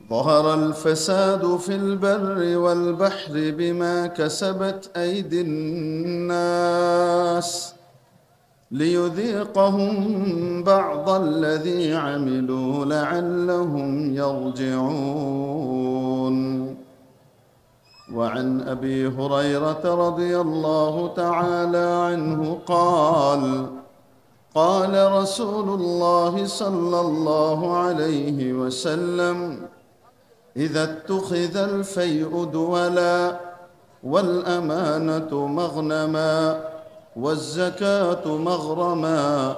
ظهر الفساد في البر والبحر بما كسبت أيدي الناس ليذيقهم بعض الذي عملوا لعلهم يرجعون. وعن أبي هريرة رضي الله تعالى عنه قال: قال رسول الله صلى الله عليه وسلم: إذا اتخذ الفيء دولا والأمانة مغنما والزكاة مغرما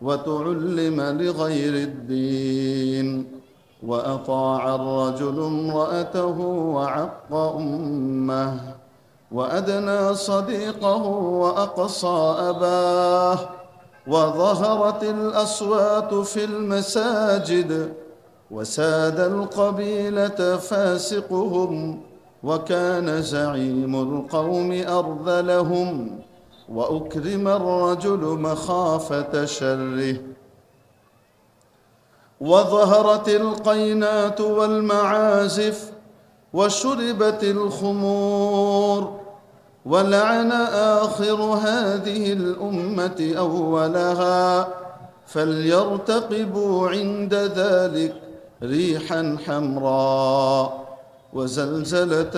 وتعلم لغير الدين وأطاع الرجل امرأته وعق أمه وأدنى صديقه وأقصى أباه وظهرت الأصوات في المساجد وساد القبيلة فاسقهم وكان زعيم القوم أرذلهم وأكرم الرجل مخافة شره وظهرت القينات والمعازف وشربت الخمور ولعن آخر هذه الأمة أولها فليرتقبوا عند ذلك ريحا حمراء وزلزلة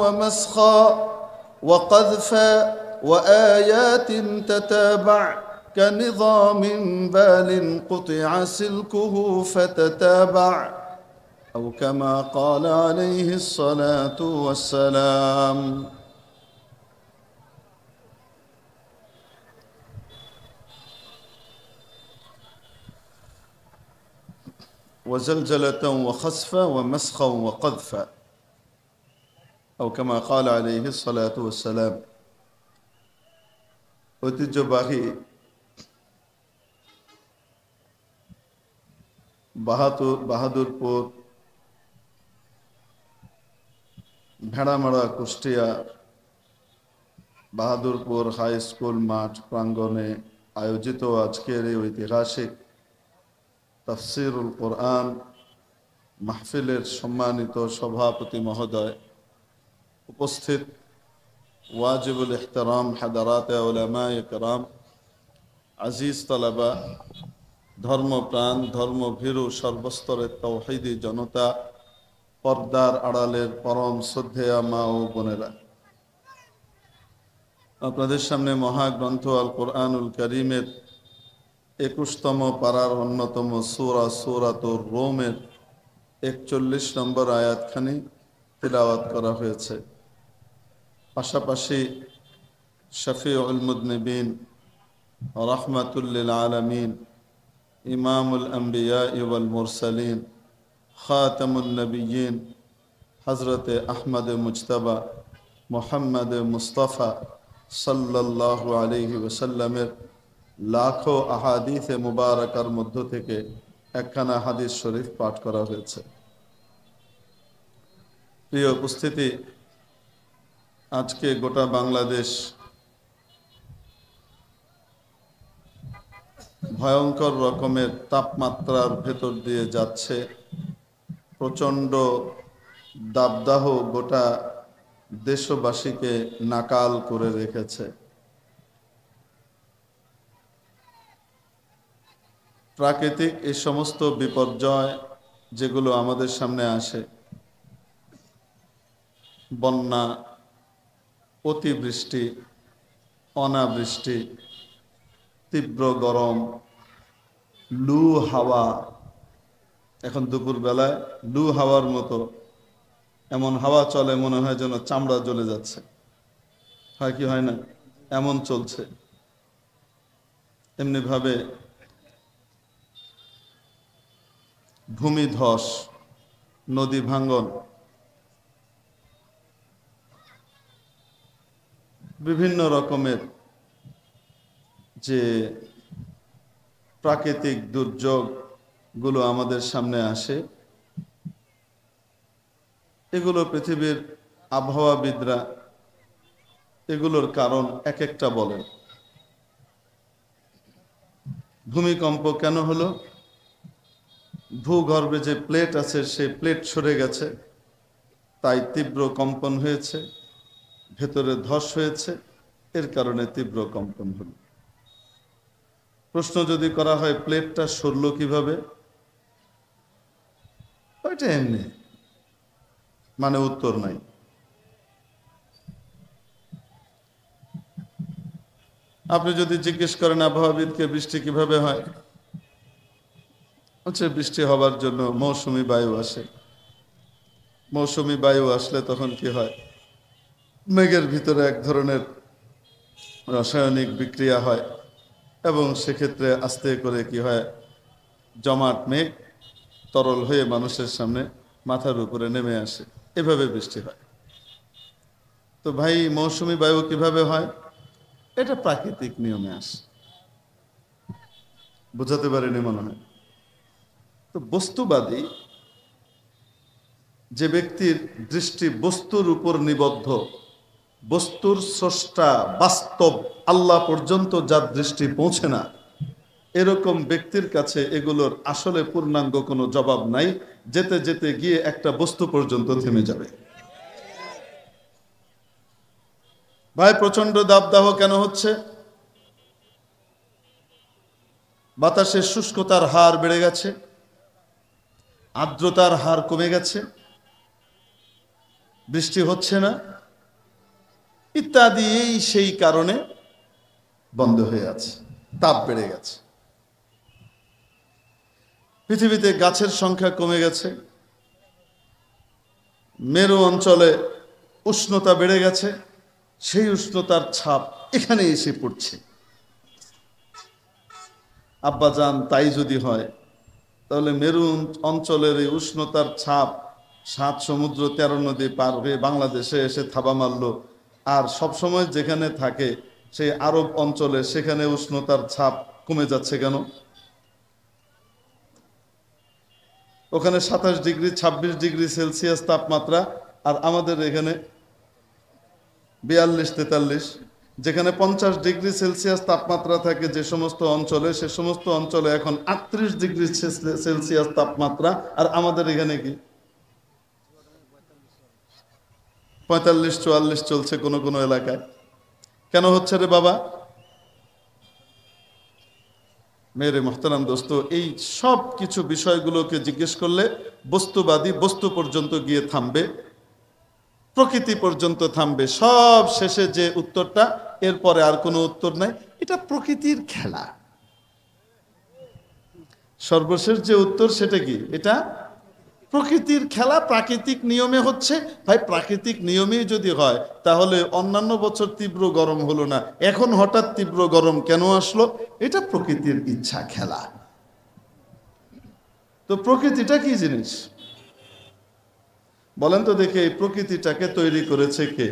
ومسخا وقذفا وآيات تتابع كنظام بال قطع سلكه فتتابع أو كما قال عليه الصلاة والسلام. وزلزلة وخسفا ومسخا وقذفا أو كما قال عليه الصلاة والسلام। ঐতিহ্যবাহী Bahadurpur Bheramara Kushtia Bahadurpur high school মাঠ প্রাঙ্গণে আয়োজিত আজকের এই ঐতিহাসিক তাফসিরুল কোরআন মাহফিলের সম্মানিত সভাপতি মহোদয়, উপস্থিত ওয়াজিবুল ইহতারাম হাদারাতে উলামায়ে কেরাম, আজিজ তালাবা, ধর্মপ্রাণ ধর্মভীরু সর্বস্তরের তাওহীদি জনতা, পর্দার আড়ালের পরম শ্রদ্ধেয়া মা ও বোনেরা, আপনাদের সামনে মহাগ্রন্থ আল কোরআনুল কারীমের 21তম পারার অন্যতম সূরা সূরাতুর রূমের 41 নম্বর আয়াতখানি তিলাওয়াত করা হয়েছে। পাশাপাশি শফিউল মুযনিবিন, রাহমাতুল লিল আলামিন, ইমামুল আম্বিয়া ওয়াল মুরসালিন, খাতামুন নবিয়্যিন হযরতে আহমদ মুজতবা মুহাম্মদ মুস্তাফা সাল্লাল্লাহু আলাইহি ওয়াসাল্লামের লাখো আহাদিসে মুবারাকার মধ্য থেকে একখানা হাদিস শরীফ পাঠ করা হয়েছে। প্রিয় উপস্থিতি, আজকে গোটা বাংলাদেশ ভয়ঙ্কর রকমের তাপমাত্রার ভেতর দিয়ে যাচ্ছে। প্রচণ্ড দাবদাহ গোটা দেশবাসীকে নাকাল করে রেখেছে। প্রাকৃতিক এই সমস্ত বিপর্যয় যেগুলো আমাদের সামনে আসে, বন্যা, অতিবৃষ্টি, অনাবৃষ্টি, তীব্র গরম, লু হাওয়া, এখন দুপুর বেলায় লু হাওয়ার মতো এমন হাওয়া চলে মনে হয় যেন চামড়া জ্বলে যাচ্ছে, হয় কি হয় না, এমন চলছে। এমনিভাবে ভূমিধস, নদী ভাঙ্গন, বিভিন্ন রকমের যে প্রাকৃতিক দুর্যোগগুলো আমাদের সামনে আসে, এগুলো পৃথিবীর আবহাওয়াবিদরা এগুলোর কারণ এক একটা বলেন। ভূমিকম্প কেন হলো? ভূগর্ভে যে প্লেট আছে সেই প্লেট সরে গেছে, তাই তীব্র কম্পন হয়েছে, ভেতরে ধস হয়েছে, এর কারণে তীব্র কম্পন হলো। প্রশ্ন যদি করা হয় প্লেটটা সরল কিভাবে, ওইটা এমনি, মানে উত্তর নাই। আপনি যদি জিজ্ঞেস করেন আবহাওয়াবিদকে বৃষ্টি কিভাবে হয়, হচ্ছে বৃষ্টি হবার জন্য মৌসুমী বায়ু আসে। মৌসুমী বায়ু আসলে তখন কি হয়, মেঘের ভিতরে এক ধরনের রাসায়নিক বিক্রিয়া হয় এবং সেক্ষেত্রে আস্তে করে কি হয়, জমাট মেঘ তরল হয়ে মানুষের সামনে মাথার উপরে নেমে আসে, এভাবে বৃষ্টি হয়। তো ভাই মৌসুমী বায়ু কিভাবে হয়? এটা প্রাকৃতিক নিয়মে আসে। বুঝাতে পারিনি মনে হয়। তো বস্তুবাদী যে ব্যক্তির দৃষ্টি বস্তুর উপর নিবদ্ধ, বস্তুর স্রষ্টা বাস্তব আল্লাহ পর্যন্ত যার দৃষ্টি পৌঁছে না, এরকম ব্যক্তির কাছে এগুলোর আসলে পূর্ণাঙ্গ কোনো জবাব নাই। যেতে যেতে গিয়ে একটা বস্তু পর্যন্ত থেমে যাবে। ভাই প্রচন্ড দাবদাহ কেন হচ্ছে? বাতাসের শুষ্কতার হার বেড়ে গেছে, আর্দ্রতার হার কমে গেছে, বৃষ্টি হচ্ছে না, ইত্যাদি। এই সেই কারণে বন্ধ হয়ে আছে, তাপ বেড়ে গেছে। পৃথিবীতে গাছের সংখ্যা কমে গেছে, মেরু অঞ্চলে উষ্ণতা বেড়ে গেছে, সেই উষ্ণতার ছাপ এখানে এসে পড়ছে। আব্বাজান তাই যদি হয়, তাহলে মেরু অঞ্চলের এই উষ্ণতার ছাপ 7 সমুদ্র 13 নদী পার হয়ে বাংলাদেশে এসে থাবা মারল, আর সবসময় যেখানে থাকে সেই আরব অঞ্চলে সেখানে উষ্ণতার ছাপ কমে যাচ্ছে কেন? ওখানে 27 ডিগ্রি 26 ডিগ্রি সেলসিয়াস তাপমাত্রা, আর আমাদের এখানে 42-43। যেখানে 50 ডিগ্রি সেলসিয়াস তাপমাত্রা থাকে যে সমস্ত অঞ্চলে, সে সমস্ত অঞ্চলে এখন 38 ডিগ্রি সেলসিয়াস তাপমাত্রা, আর আমাদের এখানে কি 45-44 চলছে কোনো কোনো এলাকায়। কেন হচ্ছে রে বাবা? মেরে মোহতারাম দোস্ত, এই সব কিছু বিষয়গুলোকে জিজ্ঞেস করলে বস্তুবাদী বস্তু পর্যন্ত গিয়ে থামবে, প্রকৃতি পর্যন্ত থামবে। সব শেষে যে উত্তরটা, এরপরে আর কোনো উত্তর নাই, এটা প্রকৃতির খেলা। সর্বশেষ যে উত্তর সেটা কি? এটা প্রকৃতির খেলা, প্রাকৃতিক নিয়মে হচ্ছে। ভাই প্রাকৃতিক নিয়মেই যদি হয়, তাহলে অন্যান্য বছর তীব্র গরম হলো না, এখন হঠাৎ তীব্র গরম কেন আসলো? এটা প্রকৃতির ইচ্ছা, খেলা। তো প্রকৃতিটা কি জিনিস বলেন তো দেখে? এই প্রকৃতিটাকে তৈরি করেছে কে?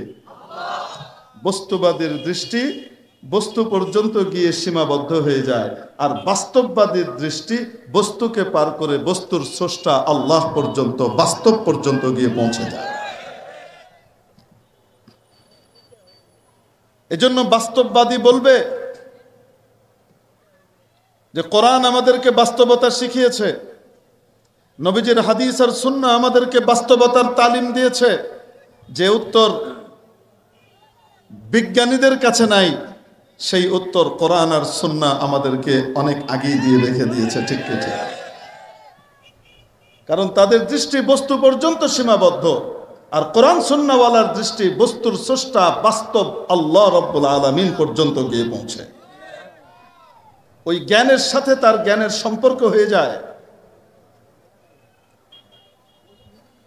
বস্তুবাদীর দৃষ্টি বস্তু পর্যন্ত গিয়ে সীমাবদ্ধ হয়ে যায়, আর বাস্তববাদীর দৃষ্টি বস্তুকে পার করে বস্তুর স্রষ্টা আল্লাহ পর্যন্ত, বাস্তব পর্যন্ত গিয়ে পৌঁছে যায়। এজন্য বাস্তববাদী বলবে যে কোরআন আমাদেরকে বাস্তবতা শিখিয়েছে, নবীজির হাদিস আর সুন্নাহ আমাদেরকে বাস্তবতার তালিম দিয়েছে। যে উত্তর বিজ্ঞানীদের কাছে নাই, সেই উত্তর কোরআন আর সুন্নাহ আমাদেরকে অনেক আগেই দিয়ে রেখে দিয়েছে। ঠিক ঠিক। কারণ তাদের দৃষ্টি বস্তু পর্যন্ত সীমাবদ্ধ, আর কোরআন সুন্নাহওয়ালার দৃষ্টি বস্তুর স্রষ্টা বাস্তব আল্লাহ রাব্বুল আলামিন পর্যন্ত গিয়ে পৌঁছে। ওই জ্ঞানের সাথে তার জ্ঞানের সম্পর্ক হয়ে যায়।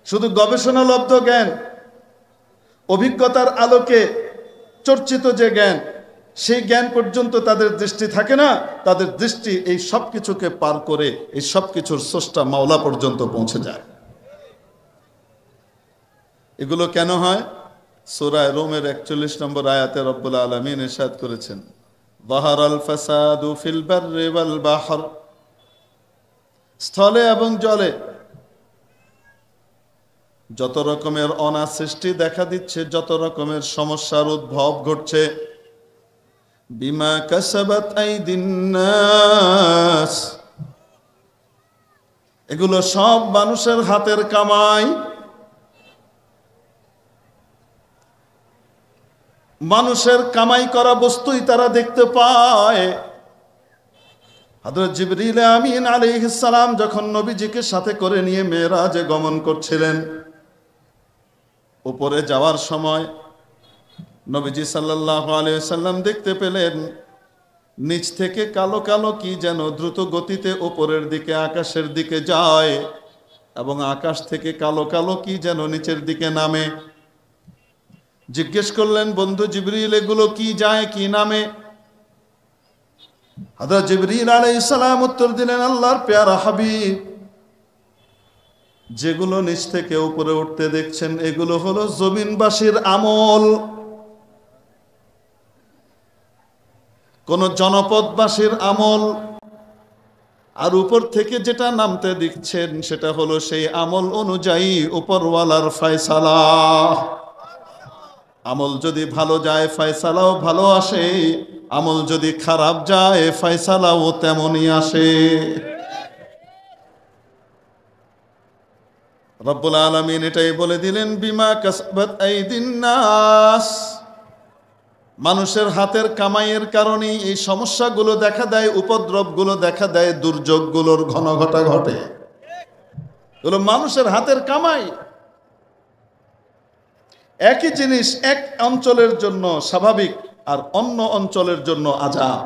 শুধু গবেষণালব্ধ জ্ঞান, অভিজ্ঞতার আলোকে চর্চিত যে জ্ঞান, সেই জ্ঞান পর্যন্ত তাদের দৃষ্টি থাকে না। তাদের দৃষ্টি এই সব কিছুকে পার করে এই সব কিছুর স্রষ্টা মাওলা পর্যন্ত পৌঁছে যায়। এগুলো কেন হয়? সূরা রোমের 41 নম্বর আয়াতে রব্বুল আলামিন ইরশাদ করেছেন, যাহারাল ফাসাদু ফিল বাররি ওয়াল বাহর, স্থলে এবং জলে যত রকমের অনাসৃষ্টি দেখা দিচ্ছে, যত রকমের সমস্যার উদ্ভব ঘটছে, বিমা কাসাবাত আইদিন নাস, এগুলো সব মানুষের হাতের কামাই। মানুষের কামাই করা বস্তুই তারা দেখতে পায়। হযরত জিবরিল আমিন আলাইহিস সালাম যখন নবীজিকে সাথে করে নিয়ে মেরাজে গমন করছিলেন, উপরে যাওয়ার সময় নবীজি সাল্লাল্লাহু আলাইহি ওয়াসাল্লাম দেখতে পেলেন নিচ থেকে কালো কালো কি যেন দ্রুত গতিতে উপরের দিকে আকাশের দিকে যায়, এবং আকাশ থেকে কালো কালো কি যেন নিচের দিকে নামে। জিজ্ঞেস করলেন, বন্ধু জিবরিল, এগুলো কি যায়, কি নামে? হযরত জিবরিল আলাইহিস সালাম উত্তর দিলেন, আল্লাহর পেয়ারা হাবিব, যেগুলো নিচ থেকে উপরে উঠতে দেখছেন এগুলো হলো জমিনবাসীর আমল। কোন জনপদবাসীর আমল। আর উপর থেকে যেটা নামতে দেখছেন সেটা হলো সেই আমল অনুযায়ী উপরওয়ালার ফয়সালা। আমল যদি ভালো যায় ফয়সালাও ভালো আসে, আমল যদি খারাপ যায় ফয়সালাও তেমনই আসে। রব্বুল আলামিন এটাই বলে দিলেন, বিমা কাসাবাত আইদিন নাস, মানুষের হাতের কামাইয়ের কারণেই এই সমস্যাগুলো দেখা দেয়, উপদ্রবগুলো দেখা দেয়, দুর্যোগগুলোর ঘটা ঘটে। এগুলো মানুষের হাতের কামাই। একই জিনিস এক অঞ্চলের জন্য স্বাভাবিক আর অন্য অঞ্চলের জন্য আযাব।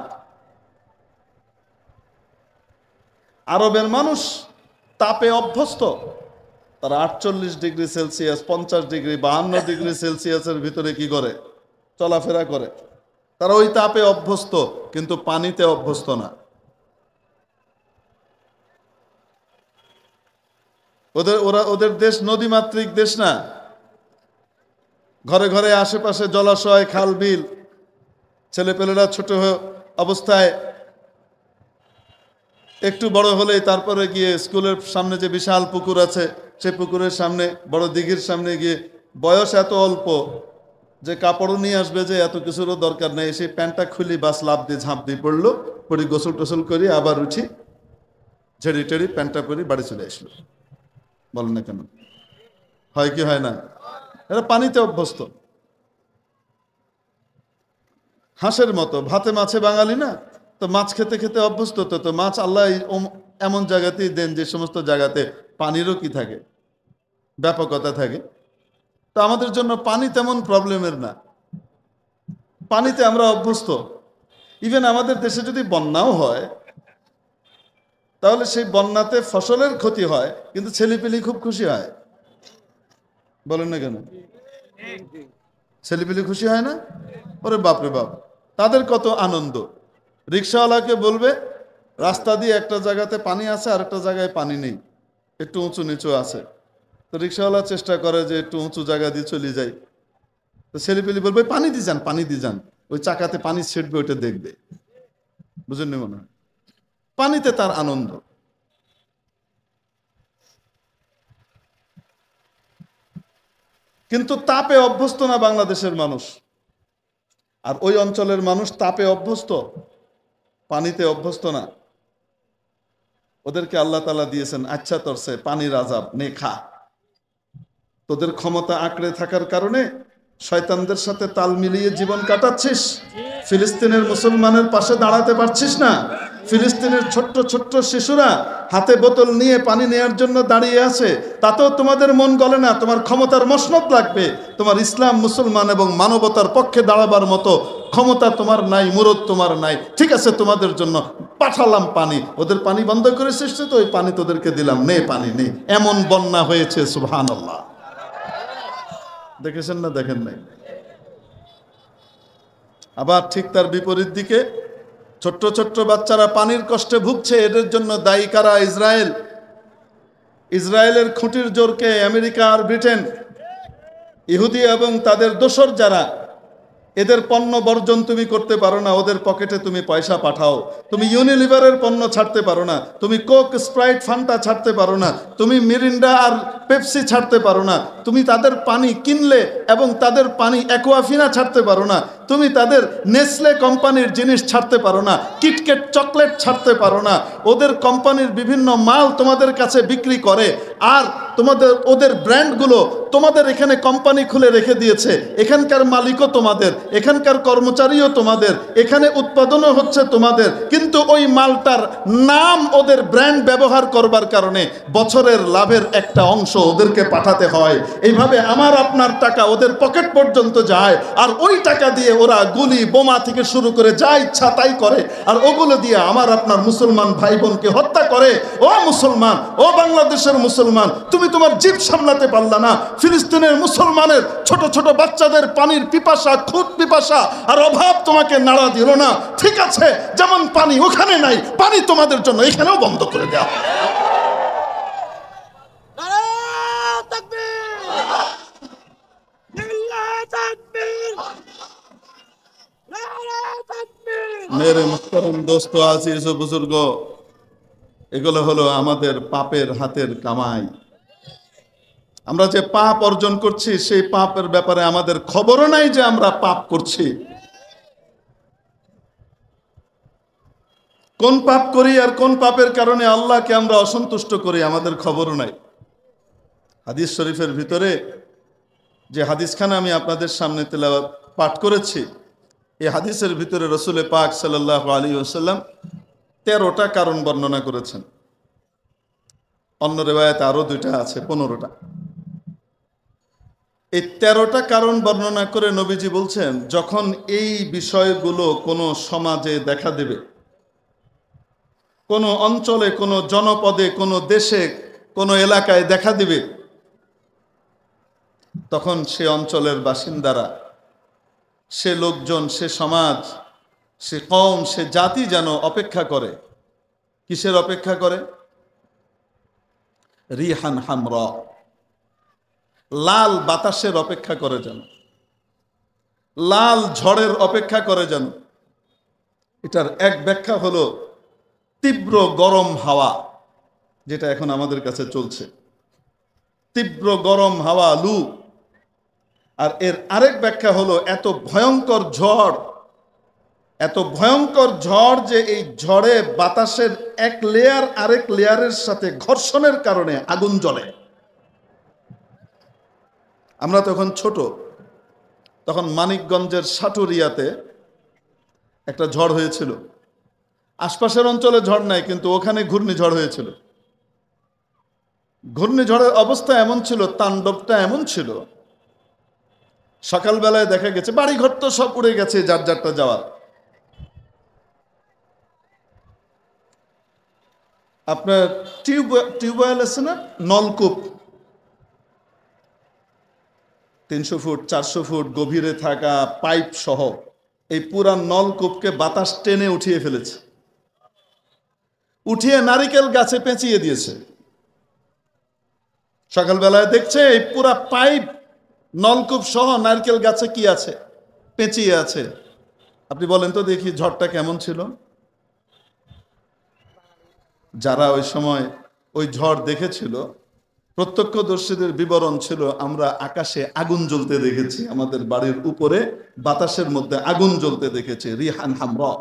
আরবের মানুষ তাপে অভ্যস্ত। তারা 48 ডিগ্রি সেলসিয়াস, 50 ডিগ্রি, 52 ডিগ্রি সেলসিয়াসের ভিতরে কি করে? চলাফেরা করে। তারা ওই তাপে অভ্যস্ত, কিন্তু পানিতে অভ্যস্ত না। ওদের দেশ নদীমাতৃক দেশ না। ঘরে ঘরে আশেপাশে জলাশয়, খাল, বিল। ছেলেপেলেরা ছোট অবস্থায় একটু বড় হলেই তারপরে গিয়ে স্কুলের সামনে যে বিশাল পুকুর আছে সেই পুকুরের সামনে, বড় দিঘির সামনে গিয়ে, বয়স এত অল্প যে কাপড়ও নিয়ে আসবে যে এত কিছুরও দরকার নেই, সেই প্যান্টটা খুলি বাস লাভ দিয়ে ঝাঁপ দিয়ে পড়লো, পড়ি গোসল টোসল করি, আবার উঠি, ঝেড়ি টেড়ি প্যান্টটা পরি বাড়ি চলে আসলো। বলেন না কেন? হয় কি হয় না? এরা পানিতে অভ্যস্ত। হাঁসের মতো ভাতে মাছে বাঙালি না, তো মাছ খেতে খেতে অভ্যস্ত। তো মাছ আল্লাহ এমন জায়গাতেই দেন যে সমস্ত জায়গাতে পানিরও কি থাকে, ব্যাপকতা থাকে। তো আমাদের জন্য পানি তেমন প্রবলেমের না, পানিতে আমরা অভ্যস্ত। ইভেন আমাদের দেশে যদি বন্যাও হয়, তাহলে সেই বন্যাতে ফসলের ক্ষতি হয়, কিন্তু ছেলেপিলি খুব খুশি হয়। বলেন না কেন? ছেলেপিলি খুশি হয় না? ওরে বাপরে বাপ, তাদের কত আনন্দ। রিক্সাওয়ালাকে বলবে রাস্তা দিয়ে একটা জায়গাতে পানি আছে আর একটা জায়গায় পানি নেই, একটু উঁচু নিচু আছে। তো রিক্সাওয়ালা চেষ্টা করে যে একটু উঁচু জায়গা দিয়ে চলে যায়। তো ছেলেপিলি বলবে পানি দিয়ে যান, পানি দিয়ে যান। ওই চাকাতে পানি ছিটবে, ওইটা দেখবে। বুঝেননি মনে হয়? পানিতে তার আনন্দ। কিন্তু তাপে অভ্যস্ত না বাংলাদেশের মানুষ। আর ওই অঞ্চলের মানুষ তাপে অভ্যস্ত, পানিতে অভ্যস্ত না। ওদেরকে আল্লাহ তাআলা দিয়েছেন আচ্ছা তরসে পানির আযাব, নে খা। তোদের ক্ষমতা আঁকড়ে থাকার কারণে শয়তানদের সাথে তাল মিলিয়ে জীবন কাটাচ্ছিস। ফিলিস্তিনের মুসলমানের পাশে দাঁড়াতে পারছিস না। ফিলিস্তিনের ছোট্ট ছোট্ট শিশুরা হাতে বোতল নিয়ে পানি নেয়ার জন্য দাঁড়িয়ে আছে, তাতেও তোমাদের মন গলে না। তোমার ক্ষমতার মসনদ লাগবে। তোমার ইসলাম, মুসলমান এবং মানবতার পক্ষে দাঁড়াবার মতো ক্ষমতা তোমার নাই, মুরদ তোমার নাই। ঠিক আছে, তোমাদের জন্য পাঠালাম পানি। ওদের পানি বন্ধ করে সৃষ্টি, তো ওই পানি তোদেরকে দিলাম, নে পানি নে। এমন বন্যা হয়েছে, সুবহানাল্লাহ। দেখেছেন না? দেখেন নাই? আবার ঠিক তার বিপরীত দিকে ছোট্ট ছোট্ট বাচ্চারা পানির কষ্টে ভুগছে। এদের জন্য দায়ী কারা? ইসরায়েল। ইসরায়েলের খুঁটির জোরকে আমেরিকা আর ব্রিটেন, ইহুদি এবং তাদের দোসর যারা, এদের পণ্য বর্জন তুমি করতে পারো না, ওদের পকেটে তুমি পয়সা পাঠাও। তুমি ইউনিলিভারের পণ্য ছাড়তে পারো না, তুমি কোক, স্প্রাইট, ফান্টা ছাড়তে পারো না, তুমি মিরিন্ডা আর পেপসি ছাড়তে পারো না, তুমি তাদের পানি কিনলে এবং তাদের পানি অ্যাকোয়াফিনা ছাড়তে পারো না, তুমি তাদের নেসলে কোম্পানির জিনিস ছাড়তে পারো না, কিটক্যাট চকলেট ছাড়তে পারো না। ওদের কোম্পানির বিভিন্ন মাল তোমাদের কাছে বিক্রি করে, আর ওদের ব্র্যান্ডগুলো তোমাদের এখানে কোম্পানি খুলে রেখে দিয়েছে। এখানকার মালিকও তোমাদের, এখানকার কর্মচারীও তোমাদের, এখানে উৎপাদনও হচ্ছে তোমাদের, কিন্তু ওই মালটার নাম ওদের ব্র্যান্ড ব্যবহার করবার কারণে বছরের লাভের একটা অংশ ওদেরকে পাঠাতে হয়। এইভাবে আমার আপনার টাকা ওদের পকেট পর্যন্ত যায়, আর ওই টাকা দিয়ে ওরা গুলি বোমা থেকে শুরু করে যা ইচ্ছা তাই করে, আর ওগুলো দিয়ে আমার আপনার মুসলমান ভাই বোনকে হত্যা করে। ও মুসলমান, ও বাংলাদেশের মুসলমান, তুমি তোমার জিভ সামলাতে পারলা না। ফিলিস্তিনের মুসলমানের ছোট ছোট বাচ্চাদের পানির পিপাসা, খুদ পিপাসা আর অভাব তোমাকে নাড়া দিল না। ঠিক আছে, যেমন পানি ওখানে নাই, পানি তোমাদের জন্য এখানেও বন্ধ করে দেওয়া। মেরে মুহতারাম দোস্ত, আজিজ ও বুজুর্গ, এগুলো হলো আমাদের পাপের হাতের কামাই। আমরা যে পাপ অর্জন করছি, সেই পাপের ব্যাপারে আমাদের খবরও নাই যে আমরা পাপ করছি। কোন পাপ করি আর কোন পাপের কারণে আল্লাহকে আমরা অসন্তুষ্ট করি আমাদের খবরও নাই। হাদিস শরীফের ভিতরে যে হাদিসখানা আমি আপনাদের সামনে তেলাওয়াত পাঠ করেছি, এই হাদিসের ভিতরে রসুল পাক সাল্লাল্লাহু আলাইহি ওয়াসাল্লাম 13টা কারণ বর্ণনা করেছেন। অন্য রিওয়ায়াতে আরো 2টা আছে, 15টা। এই 13টা কারণ বর্ণনা করে নবীজি বলছেন, যখন এই বিষয়গুলো কোনো সমাজে দেখা দেবে, কোনো অঞ্চলে, কোনো জনপদে, কোনো দেশে, কোনো এলাকায় দেখা দিবে, তখন সে অঞ্চলের বাসিন্দারা, সে লোকজন, সে সমাজ, সে কওম, সে জাতি যেন অপেক্ষা করে। কিসের অপেক্ষা করে? রিহান হামরা, লাল বাতাসের অপেক্ষা করে যেন, লাল ঝড়ের অপেক্ষা করে যেন। এটার এক ব্যাখ্যা হলো তীব্র গরম হাওয়া, যেটা এখন আমাদের কাছে চলছে, তীব্র গরম হাওয়া, লু। আর এর আরেক ব্যাখ্যা হলো এত ভয়ঙ্কর ঝড়, এত ভয়ঙ্কর ঝড় যে এই ঝড়ে বাতাসের এক লেয়ার আরেক লেয়ারের সাথে ঘর্ষণের কারণে আগুন জ্বলে। আমরা তখন ছোট, তখন মানিকগঞ্জের সাটুরিয়াতে একটা ঝড় হয়েছিল। আশপাশের অঞ্চলে ঝড় নাই, কিন্তু ওখানে ঘূর্ণিঝড় হয়েছিল। ঘূর্ণিঝড়ের অবস্থা এমন ছিল, তাণ্ডবটা এমন ছিল, সকালবেলায় দেখা গেছে বাড়িঘর তো সব উড়ে গেছে, যার যারটা যাওয়ার। আপনার টিউবওয়েল আছে না, নলকূপ, 300 ফুট 400 ফুট গভীরে থাকা পাইপ সহ এই পুরা নলকূপকে বাতাস টেনে উঠিয়ে ফেলেছে, উঠিয়ে নারিকেল গাছে পেঁচিয়ে দিয়েছে। সকালবেলায় দেখছে এই পুরা পাইপ নলকূপ সহ নারকেল গাছে কি আছে, পেঁচিয়ে আছে। আপনি বলেন তো দেখি ঝড়টা কেমন ছিল? যারা ওই সময় ওই ঝড় দেখেছিল, প্রত্যক্ষদর্শীদের বিবরণ ছিল, আমরা আকাশে আগুন জ্বলতে দেখেছি, আমাদের বাড়ির উপরে বাতাসের মধ্যে আগুন জ্বলতে দেখেছি। রিহান হামরা,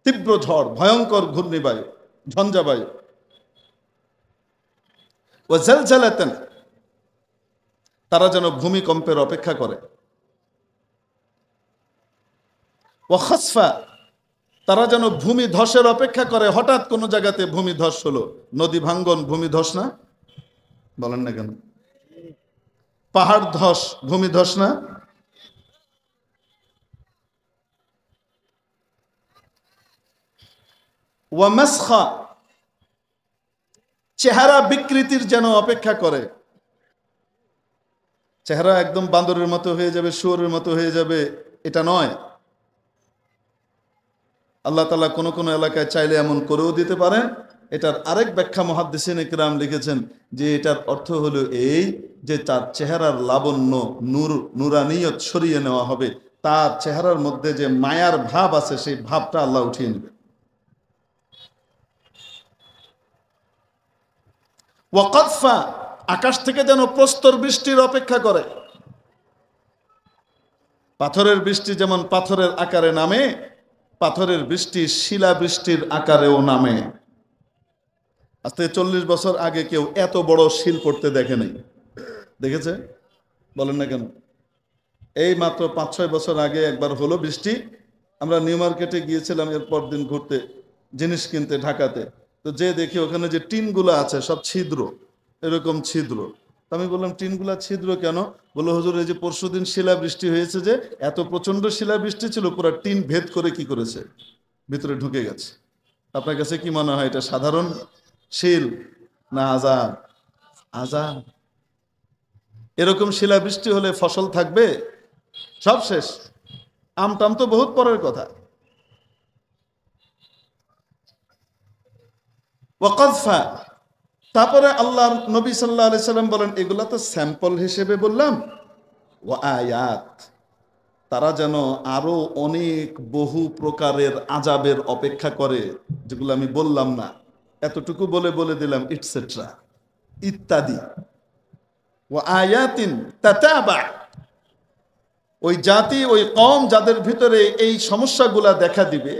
তীব্র ঝড়, ভয়ঙ্কর ঘূর্ণিবায়ু, ঝঞ্ঝাবায়ু। ও জালজালাতান, তারা যেন ভূমিকম্পের অপেক্ষা করে। ও খাসফা, তারা যেন ভূমি ধসের অপেক্ষা করে। হঠাৎ কোনো জায়গাতে ভূমি ধস হলো, নদী ভাঙ্গন ভূমি ধস না? বলেন না কেন? পাহাড় ধস ভূমি ধস না? ওয়া মাসখা, চেহারা বিকৃতির যেন অপেক্ষা করে। চেহারা একদম বান্দরের মতো হয়ে যাবে, শুয়োরের মতো হয়ে যাবে, এটা নয়। আল্লাহ তাআলা কোন কোন এলাকায় চাইলে এমন করেও দিতে পারেন। এটার আরেক ব্যাখ্যা মুহাদ্দিসিন ইকরাম লিখেছেন যে এটার অর্থ হলো এই যে তার চেহারার লাবণ্য, নূরানিয়ত সরিয়ে নেওয়া হবে, তার চেহারার মধ্যে যে মায়ার ভাব আছে সেই ভাবটা আল্লাহ উঠিয়ে নেবে। ওয়াকাতফা, আকাশ থেকে যেন প্রস্তর বৃষ্টির অপেক্ষা করে। পাথরের বৃষ্টি যেমন পাথরের আকারে নামে, পাথরের বৃষ্টি শিলা বৃষ্টির আকারেও নামে। আজ থেকে 40 বছর আগে কেউ এত বড় শিল পড়তে দেখে নাই। দেখেছে? বলেন না কেন? এই মাত্র 5-6 বছর আগে একবার হলো বৃষ্টি। আমরা নিউ মার্কেটে গিয়েছিলাম এরপর দিন ঘুরতে, জিনিস কিনতে ঢাকাতে। তো যে দেখি ওখানে যে টিনগুলো আছে সব ছিদ্র, এরকম ছিদ্র। আমি বললাম টিনগুলা ছিদ্র কেন? বললো হুজুর এই যে পরশুদিন শিলা বৃষ্টি হয়েছে, যে এত প্রচন্ড শিলা বৃষ্টি ছিল, পুরো টিন ভেদ করে কি করেছে, ভিতরে ঢুকে গেছে। আপনার কাছে কি মনে হয় এটা সাধারণ শিল না আযাব? আযাব। এরকম শিলা বৃষ্টি হলে ফসল থাকবে? সব শেষ। আমটাম তো বহুত পরের কথা। ওয়াকাযফা, তারপরে আল্লাহ নবী সাল্লাল্লাহু আলাইহি সাল্লাম বলেন এগুলা তো স্যাম্পল হিসেবে বললাম, ওয়া আয়াত, তারা যেন আরো অনেক বহু প্রকারের আযাবের অপেক্ষা করে, যেগুলো আমি বললাম না, এতটুকু বলে বলে দিলাম ইটসেট্রা ইত্যাদি। ওয়া আয়াতিন তাতাবা, ওই জাতি ওই কওম যাদের ভিতরে এই সমস্যাগুলা দেখা দিবে,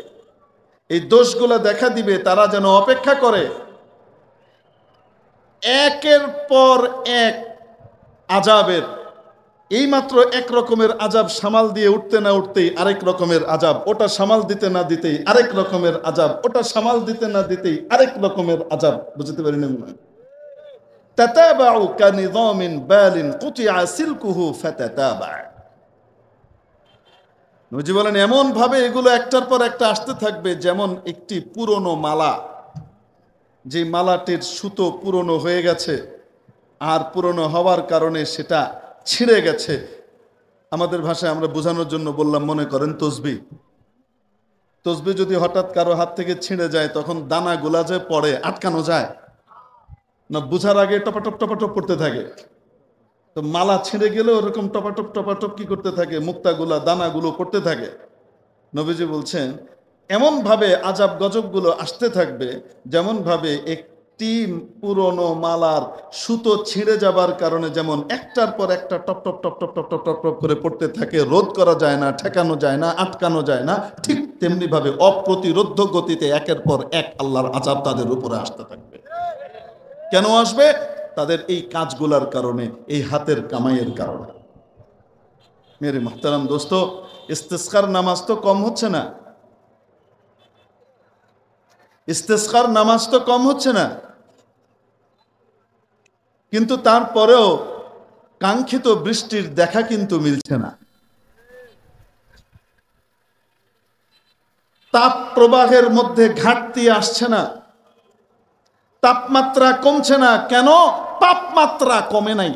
এই দোষগুলা দেখা দিবে, তারা যেন অপেক্ষা করে একের পর এক আযাবের। এই মাত্র এক রকমের আযাব সামাল দিয়ে উঠতে না উঠতেই আরেক রকমের আযাব, ওটা সামাল দিতে না দিতেই আরেক রকমের আযাব, ওটা সামাল দিতে না দিতেই আরেক রকমের আযাব। বুঝতে পারি না মনে হয়? তাতাবাউ কানিযামিন বালিন কুতিআ সিলকুহু ফাতাতাবা। নবীজি বলেন এমন ভাবে এগুলো একটার পর একটা আসতে থাকবে যেমন একটি পুরনো মালা, যে মালাটির সুতো পুরনো হয়ে গেছে, আর পুরনো হওয়ার কারণে সেটা ছিঁড়ে গেছে। আমাদের ভাষায় আমরা বোঝানোর জন্য বললাম, মনে করেন তসবিহ। তসবিহ যদি হঠাৎ কারো হাত থেকে ছিঁড়ে যায়, তখন দানাগুলা যে পড়ে আটকানো যায় না? বুঝার আগে টপাটপ টপাটপ করতে থাকে। তো মালা ছিঁড়ে গেলে ওরকম টপাটপ টপাটপ কি করতে থাকে? মুক্তাগুলা দানাগুলো পড়তে থাকে। নবীজি বলছেন এমন ভাবে আযাব গজবগুলো আসতে থাকবে যেমন ভাবে একটি পুরনো মালার সুতো ছিঁড়ে যাবার কারণে যেমন একটার পর একটা top top top top top top top top করে পড়তে থাকে, রোধ করা যায় না, ঠেকানো যায় না, আটকানো যায় না, ঠিক তেমনি ভাবে অপ্রতিরোধ্য গতিতে একের পর এক আল্লাহর আযাব তাদের উপরে আসতে থাকবে। কেন আসবে? তাদের এই কাজগুলার কারণে, এই হাতের কামাইয়ের কারণে। মেরে মুহতারাম দোস্ত, ইস্তেসকার নামাজ তো কম হচ্ছে না, ইস্তেসকার নামাজ তো কম হচ্ছে না, কিন্তু তারপরেও কাঙ্ক্ষিত বৃষ্টির দেখা কিন্তু মিলছে না। তাপ প্রবাহের মধ্যে ঘাটতি আসছে না, তাপমাত্রা কমছে না। কেন? তাপমাত্রা কমে নাই।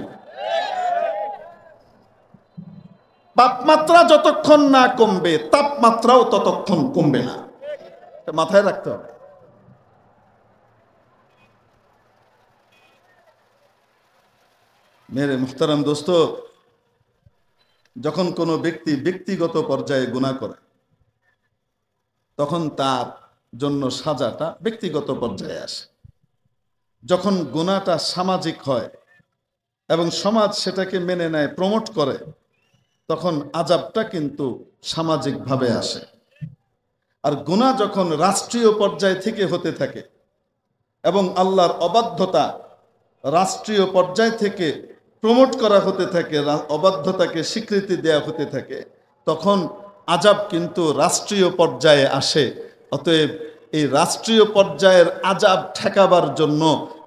তাপমাত্রা যতক্ষণ না কমবে, তাপমাত্রাও ততক্ষণ কমবে না। মাথায় রাখতে হবে। মেরে মুহতারাম দোস্ত, যখন কোনো ব্যক্তি ব্যক্তিগত পর্যায়ে গুনাহ করে, তখন তার জন্য সাজাটা ব্যক্তিগত পর্যায়ে আসে। যখন গুনাহটা সামাজিক হয় এবং সমাজ সেটাকে মেনে নেয়, প্রমোট করে, তখন আযাবটা কিন্তু সামাজিকভাবে আসে। আর গুনাহ যখন রাষ্ট্রীয় পর্যায় থেকে হতে থাকে এবং আল্লাহর অবাধ্যতা রাষ্ট্রীয় পর্যায় থেকে প্রমোট করা হতে থাকে, অবাধ্যতাকে স্বীকৃতি দেয়া হতে থাকে, তখন আযাব কিন্তু রাষ্ট্রীয় পর্যায়ে আসে। অতএব এই রাষ্ট্রীয় পর্যায়ের আযাব ঠেকাবার জন্য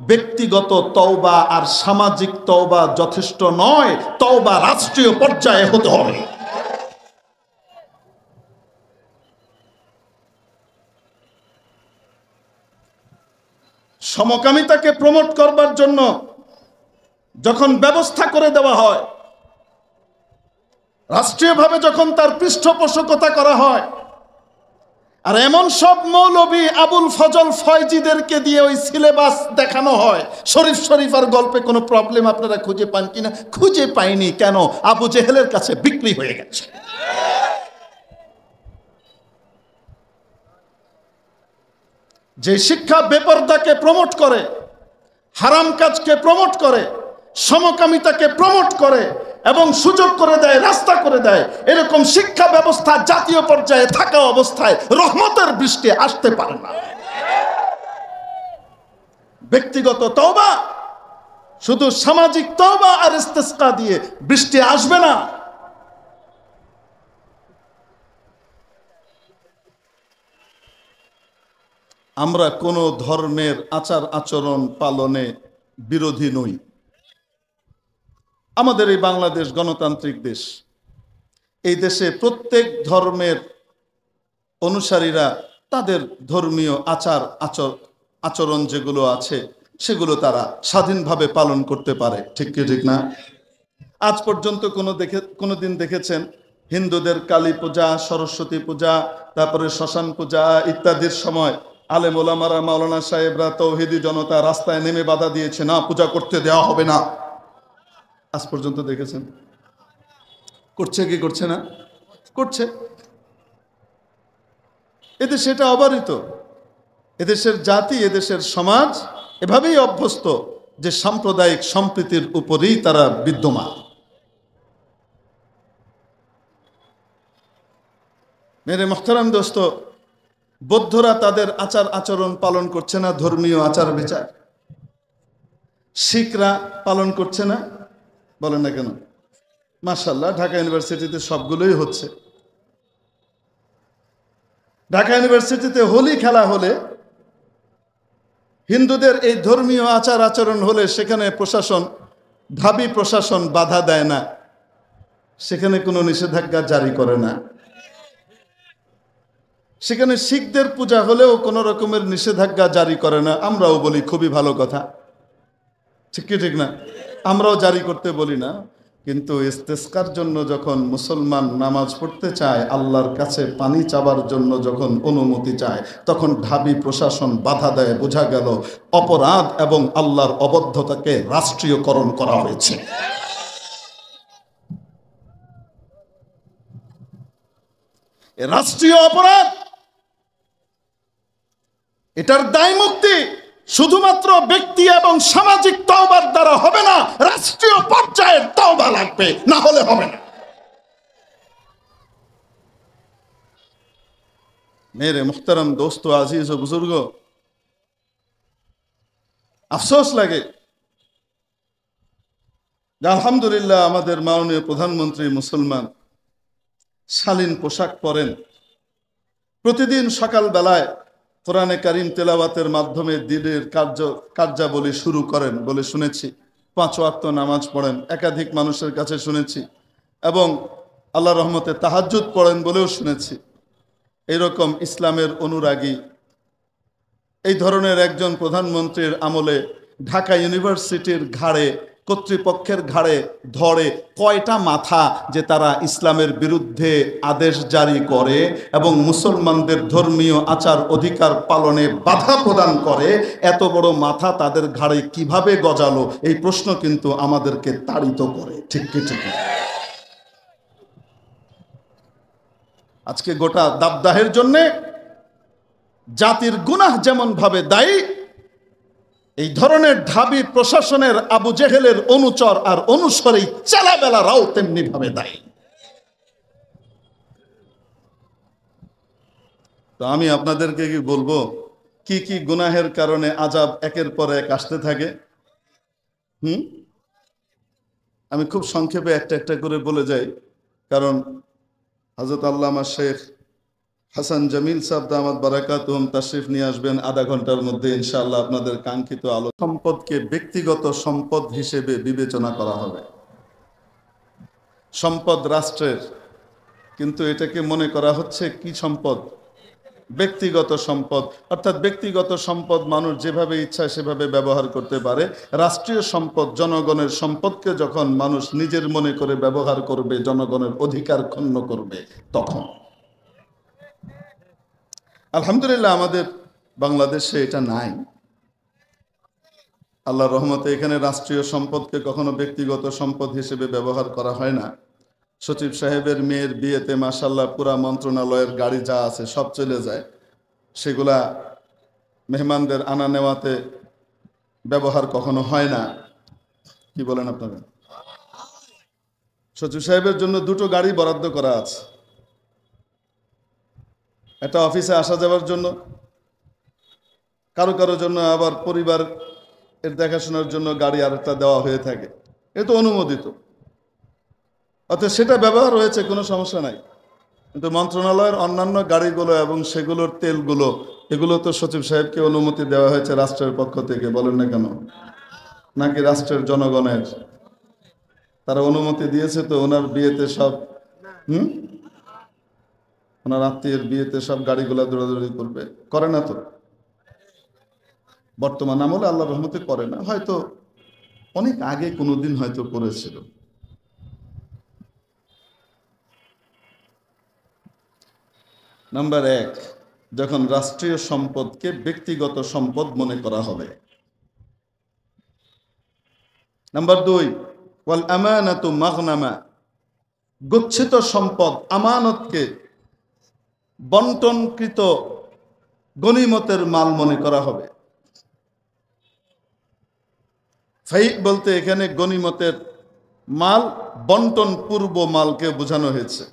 ব্যক্তিগত তওবা আর সামাজিক তওবা যথেষ্ট নয়, তওবা রাষ্ট্রীয় পর্যায়ে হতে হবে। সমকামিতাকে প্রমোট করবার জন্য যখন ব্যবস্থা করে দেওয়া হয়, রাষ্ট্রীয়ভাবে যখন তার পৃষ্ঠপোষকতা করা হয়, আর এমন সব মৌলবী আবুল ফজল ফয়জিদেরকে দিয়ে ওই সিলেবাস দেখানো হয়, শরীফ শরীফার গল্পে কোনো প্রবলেম আপনারা খুঁজে পান কিনা? খুঁজে পাইনি। কেন? আবু জেহেলের কাছে বিক্রি হয়ে গেছে। যে শিক্ষা বেপরদাকে প্রমোট করে, হারাম কাজকে প্রমোট করে, সমকামিতাকে প্রমোট করে এবং সুযোগ করে দেয়, রাস্তা করে দেয়, এরকম শিক্ষা ব্যবস্থা জাতীয় পর্যায়ে থাকা অবস্থায় রহমতের বৃষ্টি আসতে পারে না। ব্যক্তিগত তওবা, শুধু সামাজিক তওবা আর ইস্তেসকা দিয়ে বৃষ্টি আসবে না। আমরা কোনো ধর্মের আচার আচরণ পালনে বিরোধী নই। আমাদের এই বাংলাদেশ গণতান্ত্রিক দেশ, এই দেশে প্রত্যেক ধর্মের অনুসারীরা তাদের ধর্মীয় আচরণ যেগুলো আছে সেগুলো তারা স্বাধীনভাবে পালন করতে পারে, ঠিক কি ঠিক না? আজ পর্যন্ত কোনোদিন দেখেছেন হিন্দুদের কালী পূজা, সরস্বতী পূজা, তারপরে শ্মশান পূজা ইত্যাদির সময় আলেম ওলামারা, মাওলানা সাহেবরা, তৌহিদি জনতা রাস্তায় নেমে বাধা দিয়েছে, না পূজা করতে দেওয়া হবে না? আজ পর্যন্ত দেখেছেন? করছে কি করছে না? করছে। এদেশে এটা অবারিত। এদেশের জাতি, এদেশের সমাজ এভাবেই অভ্যস্ত যে সাম্প্রদায়িক সম্প্রীতির উপরেই তারা বিদ্যমান। মেরে মুহতারাম দোস্ত, বৌদ্ধরা তাদের আচার আচরণ পালন করছে না, ধর্মীয় আচার বিচার। শিখরা পালন করছে না, বলেন না কেন? মাশাআল্লাহ, ঢাকা ইউনিভার্সিটিতে সবগুলোই হচ্ছে। ঢাকা ইউনিভার্সিটিতে হোলি খেলা হলে, হিন্দুদের এই ধর্মীয় আচার আচরণ হলে সেখানে প্রশাসন, ঢাবি প্রশাসন বাধা দেয় না, সেখানে কোনো নিষেধাজ্ঞা জারি করে না। সেখানে শিখদের পূজা হলেও কোনো রকমের নিষেধাজ্ঞা জারি করে না। আমরাও বলি খুবই ভালো কথা, ঠিক কি ঠিক না? আমরাও জারি করতে বলি না। কিন্তু ইস্তেসকার জন্য যখন মুসলমান নামাজ পড়তে চায়, আল্লাহর কাছে পানি চাবার জন্য যখন অনুমতি চায়, তখন ঢাবি প্রশাসন বাধা দেয়। বোঝা গেল অপরাধ এবং আল্লাহর অবদ্ধতাকে রাষ্ট্রীয়করণ করা হয়েছে। রাষ্ট্রীয় অপরাধ, এটার দায় মুক্তি শুধুমাত্র ব্যক্তি এবং সামাজিক তওবার দ্বারা হবে না, রাষ্ট্রীয় পর্যায়ের তওবা লাগবে, না হলে হবে না। মেরে মুহতারাম দোস্ত, আজিজ ও বুজুর্গ, আফসোস লাগে যে আলহামদুলিল্লাহ আমাদের মাননীয় প্রধানমন্ত্রী মুসলমান, শালীন পোশাক পরেন, প্রতিদিন সকালবেলায় কোরআনে কারিম তেলাওয়াতের মাধ্যমে দিনের কার্যাবলী শুরু করেন বলে শুনেছি। 5 ওয়াক্ত নামাজ পড়েন, একাধিক মানুষের কাছে শুনেছি, এবং আল্লাহ রহমতে তাহাজ্জুদ পড়েন বলেও শুনেছি। এরকম ইসলামের অনুরাগী এই ধরনের একজন প্রধানমন্ত্রীর আমলে ঢাকা ইউনিভার্সিটির ঘাড়ে, কর্তৃপক্ষের ঘাড়ে ধরে কয়টা মাথা যে তারা ইসলামের বিরুদ্ধে আদেশ জারি করে এবং মুসলমানদের ধর্মীয় আচার অধিকার পালনে বাধা প্রদান করে, এত বড় মাথা তাদের ঘাড়ে কিভাবে গজালো, এই প্রশ্ন কিন্তু আমাদেরকে তাড়িত করে, ঠিক কি ঠিক? আজকে গোটা দাবদাহের জন্যে জাতির গুনাহ যেমন ভাবে দায়ী, এই ধরনের ঢাবি প্রশাসনের আবু জেহেলের অনুচর আর অনুসরী চেলাবেলারাও তেমনি ভাবে দায়ী। তো আমি আপনাদেরকে কি বলবো, কি কি গুনাহের কারণে আযাব একের পর এক আসতে থাকে? আমি খুব সংক্ষেপে একটা একটা করে বলে যাই, কারণ হযরত আল্লামা শেখ হাসান জামিল সাহেব দামাত বারাকাতুহুম তাশরিফ নিয়ে আসবেন আধা ঘন্টার মধ্যে ইনশাআল্লাহ। আপনাদের কাঙ্ক্ষিত সম্পদকে ব্যক্তিগত সম্পদ হিসেবে বিবেচনা করা হবে। সম্পদ রাষ্ট্রের, কিন্তু এটাকে মনে করা হচ্ছে কি সম্পদ? ব্যক্তিগত সম্পদ। অর্থাৎ ব্যক্তিগত সম্পদ মানুষ যেভাবে ইচ্ছা সেভাবে ব্যবহার করতে পারে। রাষ্ট্রীয় সম্পদ, জনগণের সম্পদকে যখন মানুষ নিজের মনে করে ব্যবহার করবে, জনগণের অধিকার ক্ষুণ্ণ করবে, তখন। আলহামদুলিল্লাহ আমাদের বাংলাদেশে এটা নাই। আল্লাহর রহমতে এখানে রাষ্ট্রীয় সম্পদকে কখনো ব্যক্তিগত সম্পদ হিসেবে ব্যবহার করা হয় না। সচিব সাহেবের মেয়ের বিয়েতে মাশাআল্লাহ পুরা মন্ত্রণালয়ের গাড়ি যা আছে সব চলে যায়, সেগুলা মেহমানদের আনা নেওয়াতে ব্যবহার কখনো হয় না। কি বলেন আপনারা? সচিব সাহেবের জন্য দুটো গাড়ি বরাদ্দ করা আছে, একটা অফিসে আসা যাওয়ার জন্য, কারো কারো জন্য আবার পরিবার এর দেখাশোনার জন্য গাড়ি আরেকটা দেওয়া হয়ে থাকে। এ তো অনুমোদিত, অর্থাৎ সেটা ব্যবহার হয়েছে, কোনো সমস্যা নাই। কিন্তু মন্ত্রণালয়ের অন্যান্য গাড়িগুলো এবং সেগুলোর তেলগুলো, এগুলো তো সচিব সাহেবকে অনুমতি দেওয়া হয়েছে রাষ্ট্রের পক্ষ থেকে। বলেন না কেন? নাকি রাষ্ট্রের জনগণের? তারা অনুমতি দিয়েছে তো ওনার বিয়েতে সব ওনার আত্মীয়ের বিয়েতে সব গাড়িগুলা দৌড়াদৌড়ি করবে? করে না তো। বর্তমান আমলে আল্লাহ রহমতে করে না, হয়তো অনেক আগে কোনোদিন হয়তো করেছিল। নাম্বার 1, যখন রাষ্ট্রীয় সম্পদকে ব্যক্তিগত সম্পদ মনে করা হবে। নাম্বার 2, ওয়াল আমানাতু মাগনামা, গচ্ছিত সম্পদ আমানতকে বন্টনকৃত গনিমতের মাল মনে করা হবে। ফাই বলতে এখানে গনিমতের মাল বন্টন পূর্ব মালকে বোঝানো হয়েছে।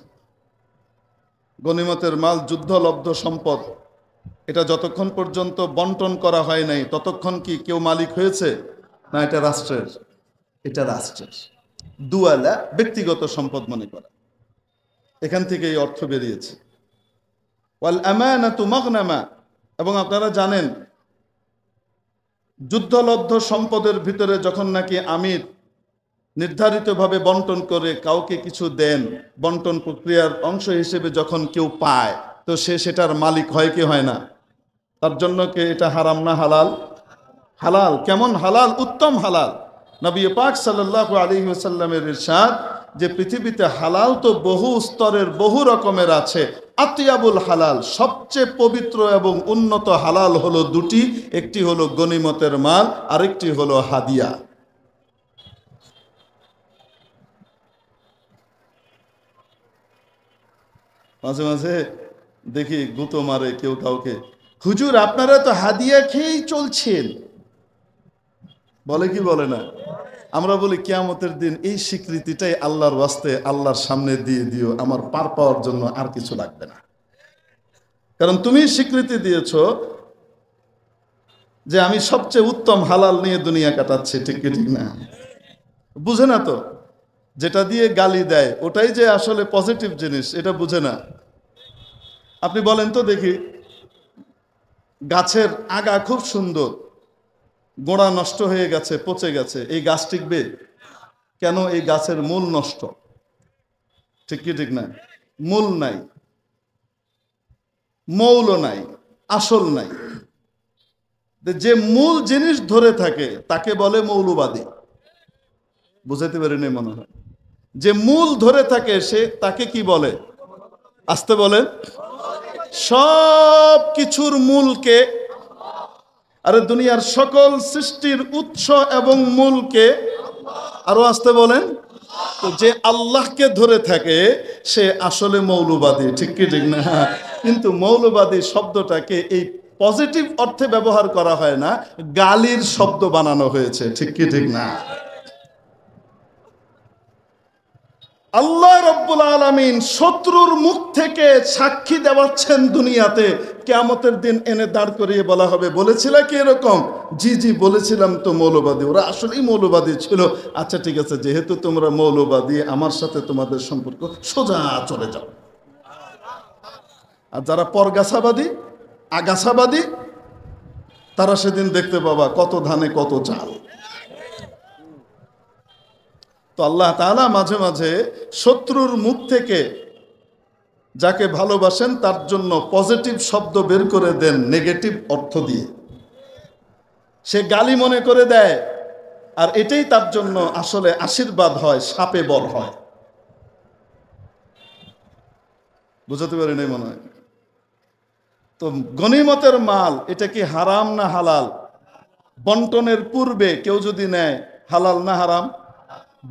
গনিমতের মাল যুদ্ধলব্ধ সম্পদ, এটা যতক্ষণ পর্যন্ত বন্টন করা হয় নাই ততক্ষণ কি কেউ মালিক হয়েছে? না, এটা রাষ্ট্রের। এটা রাষ্ট্রের। দুয়ালা ব্যক্তিগত সম্পদ মনে করা, এখান থেকে এই অর্থ বেরিয়েছে। ওয়াল আমানাতু মাগনামা, এবং আপনারা জানেন যুদ্ধলব্ধ সম্পদের ভিতরে যখন নাকি আমির নির্ধারিতভাবে বন্টন করে কাউকে কিছু দেন, বন্টন প্রক্রিয়ার অংশ হিসেবে যখন কেউ পায়, তো সে সেটার মালিক হয় কি হয় না? তার জন্য কে এটা হারাম না হালাল? হালাল। কেমন হালাল? উত্তম হালাল। নবী পাক সাল্লাল্লাহু আলাইহি ওয়াসাল্লামের ইরশাদ যে পৃথিবীতে হালাল তো বহু স্তরের বহু রকমের আছে, আতিয়াবুল হালাল, সবচেয়ে পবিত্র এবং উন্নত হালাল হলো দুটি, একটি হলো গনিমতের মাল, আরেকটি হলো হাদিয়া। মাঝে মাঝে দেখি গুঁতো মারে কেউ কাউকে, হুজুর আপনারা তো হাদিয়া খেয়েই চলছেন, বলে কি বলে না? আমরা বলি কিয়ামতের দিন এই স্বীকৃতিটাই আল্লাহর ওয়াস্তে আল্লাহর সামনে দিয়ে দিও, আমার পার পাওয়ার জন্য আর কিছু লাগবে না। কারণ তুমি স্বীকৃতি দিয়েছ যে আমি সবচেয়ে উত্তম হালাল নিয়ে দুনিয়া কাটাচ্ছি, ঠিক কি ঠিক না? বুঝে না তো, যেটা দিয়ে গালি দেয় ওটাই যে আসলে পজিটিভ জিনিস এটা বুঝে না। আপনি বলেন তো দেখি, গাছের আগা খুব সুন্দর, গোড়া নষ্ট হয়ে গেছে, পচে গেছে, এই গাছ টিকবে কেন? এই গাছের মূল নষ্ট, ঠিক কি ঠিক না? মূল নাই, মৌল নাই, আসল নাই। যে মূল জিনিস ধরে থাকে তাকে বলে মৌলবাদী। বুঝাতে পারিনি মনে হয়। যে মূল ধরে থাকে সে তাকে কি বলে? আসতে বলেন। সব কিছুর মূলকে, আরে দুনিয়ার সকল সৃষ্টির উৎস এবং মূলকে, আরো আসতে বলেন। তো যে আল্লাহকে ধরে থাকে সে আসলে মৌলবাদী, ঠিক কি ঠিক না? কিন্তু মৌলবাদী শব্দটাকে এই পজিটিভ অর্থে ব্যবহার করা হয় না, গালির শব্দ বানানো হয়েছে, ঠিক কি ঠিক না? আল্লাহ রাব্বুল আলামিন শত্রুর মুখ থেকে সাক্ষী দেওয়াচ্ছেন দুনিয়াতে, কিয়ামতের দিন এনে দাঁড় করিয়ে বলা হবে, বলেছিলা কি এরকম? জি জি বলেছিলাম তো মৌলবাদী, ওরা আসলেই মৌলবাদী ছিল। আচ্ছা ঠিক আছে, যেহেতু তোমরা মৌলবাদী আমার সাথে তোমাদের সম্পর্ক সোজা চলে যাও। আর যারা পরগাছাবাদী, আগাছাবাদী, তারা সেদিন দেখতে পাবা কত ধানে কত চাল। তো আল্লাহ তাআলা মাঝে মাঝে শত্রুর মুখ থেকে যাকে ভালোবাসেন তার জন্য পজিটিভ শব্দ বের করে দেন নেগেটিভ অর্থ দিয়ে, সে গালি মনে করে দেয়, আর এটাই তার জন্য আসলে আশীর্বাদ হয়, সাপে বর হয়। বুঝতে পারি নাই মনে হয়। তো গনিমতের মাল এটা কি হারাম না হালাল? বন্টনের পূর্বে কেউ যদি নেয় হালাল না হারাম?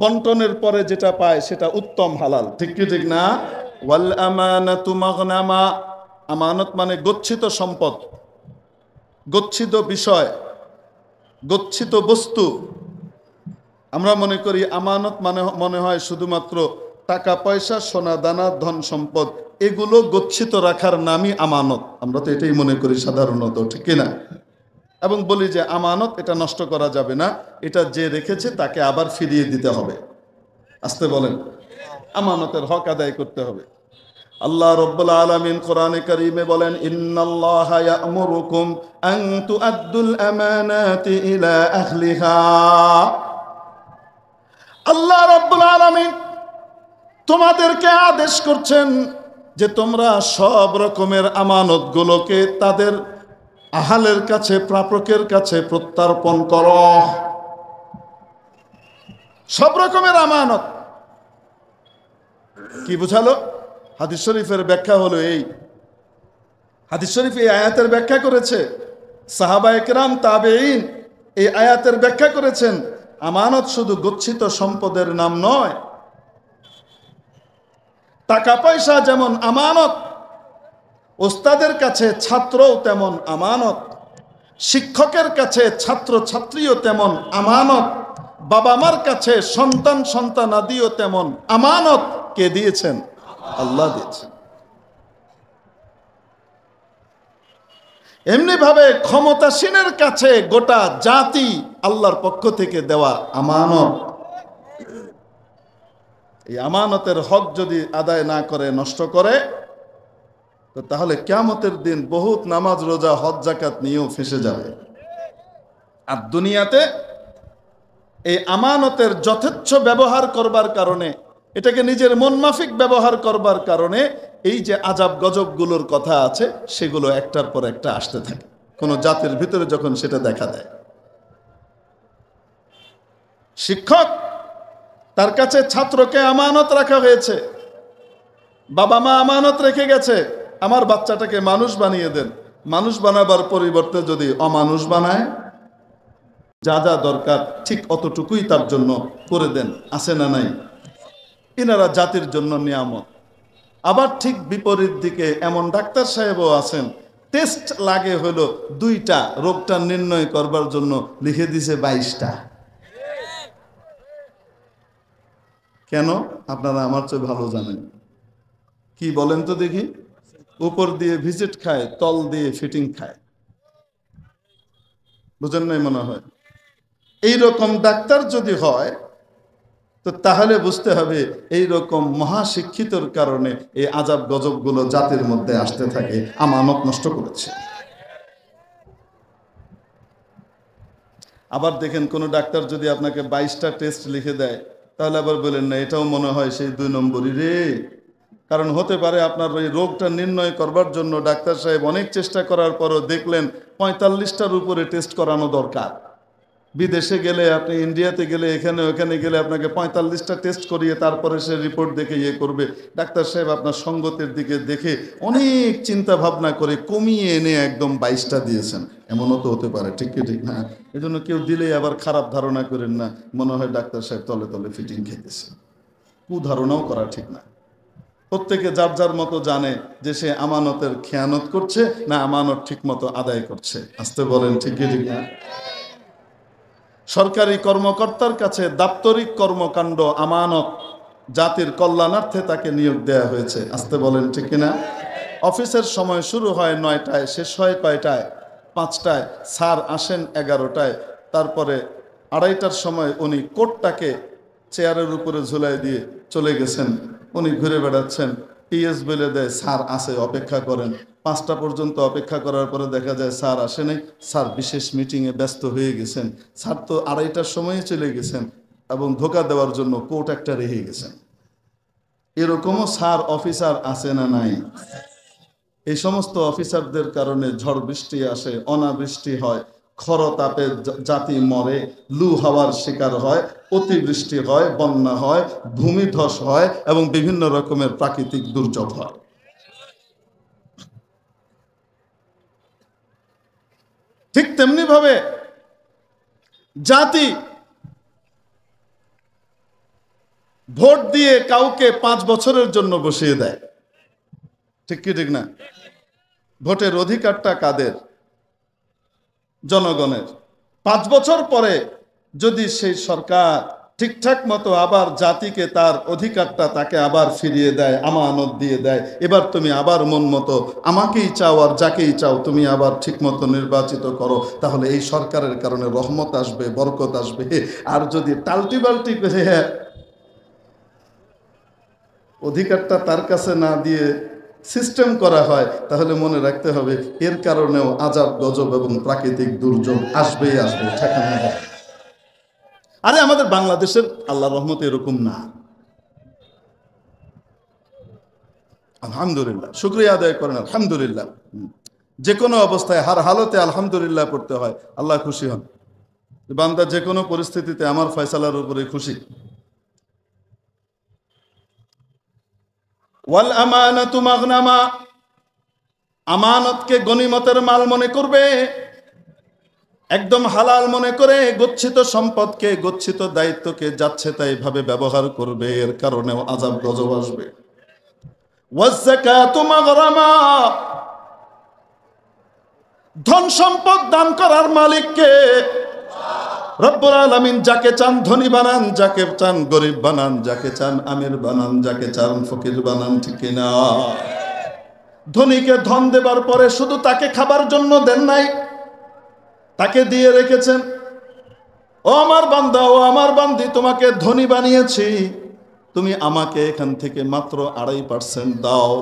বন্টনের পরে যেটা পায় সেটা উত্তম হালাল, ঠিক কি ঠিক না? ওয়াল আমানাতু মাগনামা, আমানত মানে গচ্ছিত সম্পদ। গচ্ছিত বিষয়, গচ্ছিত বস্তু। আমরা মনে করি আমানত মানে মনে হয় শুধুমাত্র টাকা পয়সা, সোনা দানা, ধন সম্পদ, এগুলো গচ্ছিত রাখার নামই আমানত। আমরা তো এটাই মনে করি সাধারণত, ঠিক কিনা? এবং বলি যে আমানত এটা নষ্ট করা যাবে না, এটা যে রেখেছে তাকে আবার ফিরিয়ে দিতে হবে। আসতে বলেন, আমানতের হক আদায় করতে হবে। আল্লাহ রাব্বুল আলামিন কোরআনে কারীমে বলেন, ইন্নাল্লাহা ইয়া'মুরুকুম আন তুআদ্দুল আমানাতি ইলা আহলিহা। আল্লাহ রাব্বুল আলামিন তোমাদেরকে আদেশ করছেন যে তোমরা সব রকমের আমানতগুলোকে তাদের আহালের কাছে, প্রাপকের কাছে প্রত্যর্পণ করো। সব রকমের আমানত কি বুঝালো? হাদিস শরীফের ব্যাখ্যা হলো এই, হাদিস শরীফ এই আয়াতের ব্যাখ্যা করেছে, সাহাবায়ে কেরাম, তাবেঈন এই আয়াতের ব্যাখ্যা করেছেন। আমানত শুধু গচ্ছিত সম্পদের নাম নয়। টাকা পয়সা যেমন আমানত, ওস্তাদের কাছে ছাত্রও তেমন আমানত, শিক্ষকের কাছে ছাত্র ছাত্রীও তেমন আমানত, বাবা মার কাছে সন্তান সন্তানাদিও তেমন আমানত। কে দিয়েছেন? আল্লাহ দিয়েছেন। এমনি ভাবে ক্ষমতাসীনের কাছে গোটা জাতি আল্লাহর পক্ষ থেকে দেওয়া আমানত। এই আমানতের হক যদি আদায় না করে, নষ্ট করে, তো তাহলে কিয়ামতের দিন বহুত নামাজ রোজা হজ যাকাত নিয়েও ফেঁসে যাবে। আর দুনিয়াতে এই আমানতের যথেচ্ছ ব্যবহার করবার কারণে, এটাকে নিজের মন মাফিক ব্যবহার করবার কারণে এই যে আজাব গজবগুলোর কথা আছে সেগুলো একটার পর একটা আসতে থাকে কোন জাতির ভিতরে যখন সেটা দেখা দেয়। শিক্ষক, তার কাছে ছাত্রকে আমানত রাখা হয়েছে, বাবা মা আমানত রেখে গেছে, আমার বাচ্চাটাকে মানুষ বানিয়ে দেন। মানুষ বানাবার পরিবর্তে যদি অমানুষ বানায়, যা যা দরকার ঠিক অতটুকুই তার জন্য করে দেন, আছে না নাই? এনারা জাতির জন্য নিয়ামত। আবার ঠিক বিপরীত দিকে এমন ডাক্তার সাহেবও আছেন, টেস্ট লাগে হলো 2টা, রোগটা নির্ণয় করবার জন্য লিখে দিছে 22টা। কেন? আপনারা আমার চেয়ে ভালো জানেন। কি বলেন তো দেখি? উপর দিয়ে ভিজিট খায়, তল দিয়ে ফিটিং খায়। বুঝেন নাই মনে হয়? এইরকম ডাক্তার যদি হয় তো তাহলে বুঝতে হবে এইরকম মহাশিক্ষিতর কারণে এই আজাব গজবগুলো জাতির মধ্যে আসতে থাকে, আমানত নষ্ট করেছে। আবার দেখেন কোন ডাক্তার যদি আপনাকে 22টা টেস্ট লিখে দেয়, তাহলে আবার বলেন না এটাও মনে হয় সেই 2 নম্বরই রে। কারণ হতে পারে আপনার ওই রোগটা নির্ণয় করবার জন্য ডাক্তার সাহেব অনেক চেষ্টা করার পরও দেখলেন 45টার উপরে টেস্ট করানো দরকার। বিদেশে গেলে, আপনি ইন্ডিয়াতে গেলে, এখানে ওখানে গেলে আপনাকে 45টা টেস্ট করিয়ে তারপরে সে রিপোর্ট দেখে ইয়ে করবে। ডাক্তার সাহেব আপনার সঙ্গতের দিকে দেখে অনেক চিন্তা ভাবনা করে কমিয়ে এনে একদম 22টা দিয়েছেন, এমনও তো হতে পারে। ঠিক কি ঠিক না? এই জন্য কেউ দিলেই আবার খারাপ ধারণা করেন না, মনে হয় ডাক্তার সাহেব তলে তলে ফিটিং খেতেছে। কুধারণাও করা ঠিক না। প্রত্যেকে যার যার মতো জানে যে সে আমানতের খেয়ানত করছে না আমানত ঠিক মতো আদায় করছে। আসতে বলেন, ঠিক কি ঠিক না? সরকারি কর্মকর্তার কাছে দাপ্তরিক কর্মকাণ্ড আমানত, জাতির কল্যাণার্থে তাকে নিয়োগ দেওয়া হয়েছে। আসতে বলেন, ঠিক কিনা? অফিসের সময় শুরু হয় 9টায়, শেষ হয় কয়টায়? 5টায়। স্যার আসেন 11টায়। তারপরে 2:30টার সময় উনি কোটটাকে চেয়ারের উপরে ঝুলাই দিয়ে চলে গেছেন। উনি ঘুরে বেড়াচ্ছেন, পিএস বলে দেয় স্যার আসে, অপেক্ষা করেন। 5টা পর্যন্ত অপেক্ষা করার পরে দেখা যায় স্যার আসে নাই, স্যার বিশেষ মিটিংয়ে ব্যস্ত হয়ে গেছেন। স্যার তো 2:30টার সময়ে চলে গেছেন এবং ধোকা দেওয়ার জন্য কোট একটা রেখে গেছেন। এরকমও স্যার অফিসার আছে না নাই? এই সমস্ত অফিসারদের কারণে ঝড় বৃষ্টি আসে, অনাবৃষ্টি হয়, খরতাপে জাতি মরে, লু হাওয়ার শিকার হয়, অতিবৃষ্টি হয়, বন্যা হয়, ভূমিধস হয় এবং বিভিন্ন রকমের প্রাকৃতিক দুর্যোগ হয়। ঠিক তেমনি ভাবে জাতি ভোট দিয়ে কাউকে 5 বছরের জন্য বসিয়ে দেয়। ঠিক কি ঠিক না? ভোটের অধিকারটা কাদের? জনগণের। 5 বছর পরে যদি সেই সরকার ঠিকঠাক মতো আবার জাতিকে তার অধিকারটা তাকে আবার ফিরিয়ে দেয়, আমানত দিয়ে দেয়, এবার তুমি আবার মন মতো আমাকেই চাও আর যাকেই চাও তুমি আবার ঠিক মতো নির্বাচিত করো, তাহলে এই সরকারের কারণে রহমত আসবে, বরকত আসবে। আর যদি টাল্টি বাল্টি করে অধিকারটা তার কাছে না দিয়ে সিস্টেম করা হয়, তাহলে মনে রাখতে হবে এর কারণেও আযাব গজব এবং প্রাকৃতিক দুর্যোগ আসবেই আসবে, ঠেকানো যাবে। আরে আমাদের বাংলাদেশের আল্লাহর রহমত এরকম না। আলহামদুলিল্লাহ, শুকরিয়া আদায় করেন আলহামদুলিল্লাহ। যে কোনো অবস্থায় হার হালতে আলহামদুলিল্লাহ পড়তে হয়, আল্লাহ খুশি হন। বান্দা যে কোনো পরিস্থিতিতে আমার ফয়সালার উপরে খুশি। ওয়াল আমানাতু মাগনামা, আমানতকে গনিমতের মাল মনে করবে, একদম হালাল মনে করে গচ্ছিত সম্পদকে, গচ্ছিত দায়িত্বকে যাচ্ছে তাই ভাবে ব্যবহার করবে, এর কারণেও আযাব গজব আসবে। ওয়াজ যাকাতু মাগরামা, ধন সম্পদ দান করার মালিককে রব্বুল আলামিন, যাকে চান ধনী বানান, যাকে চান গরিব বানান, যাকে চান আমির বানান, যাকে চান ফকির বানান, ঠিক না? ধনীকে ধন দেবার পরে শুধু তাকে খাবার জন্য দেন নাই, তাকে দিয়ে রেখেছেন, ও আমার বান্দা, ও আমার বান্দি, তোমাকে ধনী বানিয়েছি, তুমি আমাকে এখান থেকে মাত্র 2.5% দাও।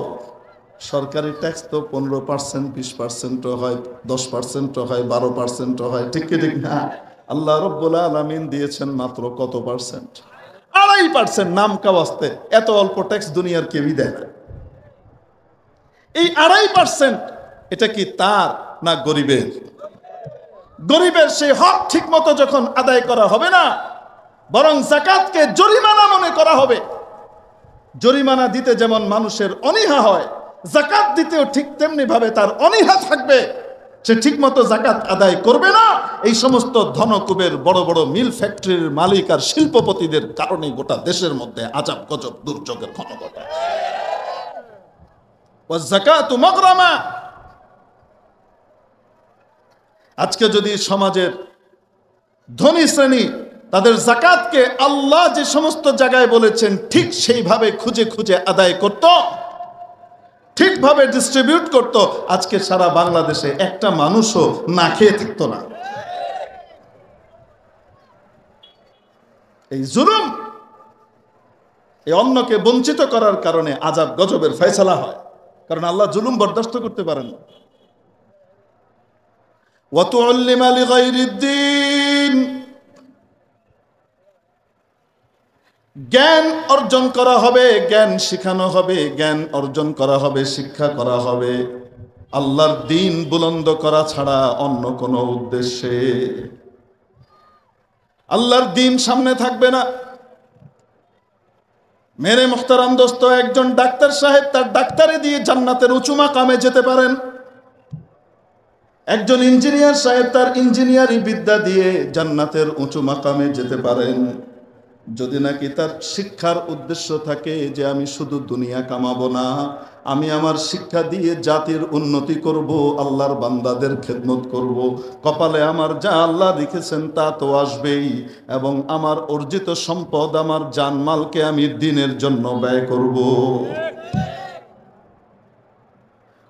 সরকারি ট্যাক্স তো 15%, 20% হয়, 10% হয়, 12% হয়, ঠিক কি ঠিক না? আল্লাহ রব্বুল আলামিন দিয়েছেন মাত্র কত পার্সেন্ট? 2.5%। নাম কাওয়াস্তে এত অল্প ট্যাক্স দুনিয়ার কেউই দেয় না। এই 2.5% এটা কি তার না গরিবের? গরিবের সেই হক ঠিক মতো যখন আদায় করা হবে না, বরং যাকাতকে জরিমানা মনে করা হবে। জরিমানা দিতে যেমন মানুষের অনীহা হয়, যাকাত দিতেও ঠিক তেমনি ভাবে তার অনীহা থাকবে। সে ঠিক মতো যাকাত আদায় করবে না, এই সমস্ত ধনকুবের বড় বড় মিল ফ্যাক্টরির মালিক আর শিল্পপতিদের কারণে গোটা দেশের মধ্যে আযাব গজব দুর্যোগের ঘনঘটা। ওয়াজ যাকাতু মাগরামা, আজকে যদি সমাজের ধনী শ্রেণী তাদের যাকাতকে আল্লাহ যে সমস্ত জায়গায় বলেছেন ঠিক সেইভাবে খুঁজে খুঁজে আদায় করত, ঠিকভাবে ডিস্ট্রিবিউট করত, আজকে সারা বাংলাদেশে একটা মানুষও না খেয়ে থাকতো না। এই জুলুম, এই অন্যকে বঞ্চিত করার কারণে আযাব গজবের ফয়সালা হয়, কারণ আল্লাহ জুলুম বরদাস্ত করতে পারেন না। ওয়াতুল্লিমা লিগাইরিদ্দিন, জ্ঞান অর্জন করা হবে, জ্ঞান শিখানো হবে, জ্ঞান অর্জন করা হবে, শিক্ষা করা হবে আল্লাহর দ্বীন বুলন্দ করা ছাড়া অন্য কোনো উদ্দেশ্যে। আল্লাহর দ্বীন সামনে থাকবে না। মেরে মুহতারাম দোস্ত, একজন ডাক্তার সাহেব তার ডাক্তারি দিয়ে জান্নাতের উঁচু মাকামে যেতে পারেন। একজন ইঞ্জিনিয়ার সাহেব তার ইঞ্জিনিয়ারিং বিদ্যা দিয়ে জান্নাতের উঁচু মাকামে যেতে পারেন, যদি নাকি তার শিক্ষার উদ্দেশ্য থাকে যে আমি শুধু দুনিয়া কামাবো না, আমি আমার শিক্ষা দিয়ে জাতির উন্নতি করব, আল্লাহর বান্দাদের খেদমত করব, কপালে আমার যা আল্লাহ লিখেছেন তা তো আসবেই, এবং আমার অর্জিত সম্পদ, আমার জানমালকে আমি দ্বীনের জন্য ব্যয় করব।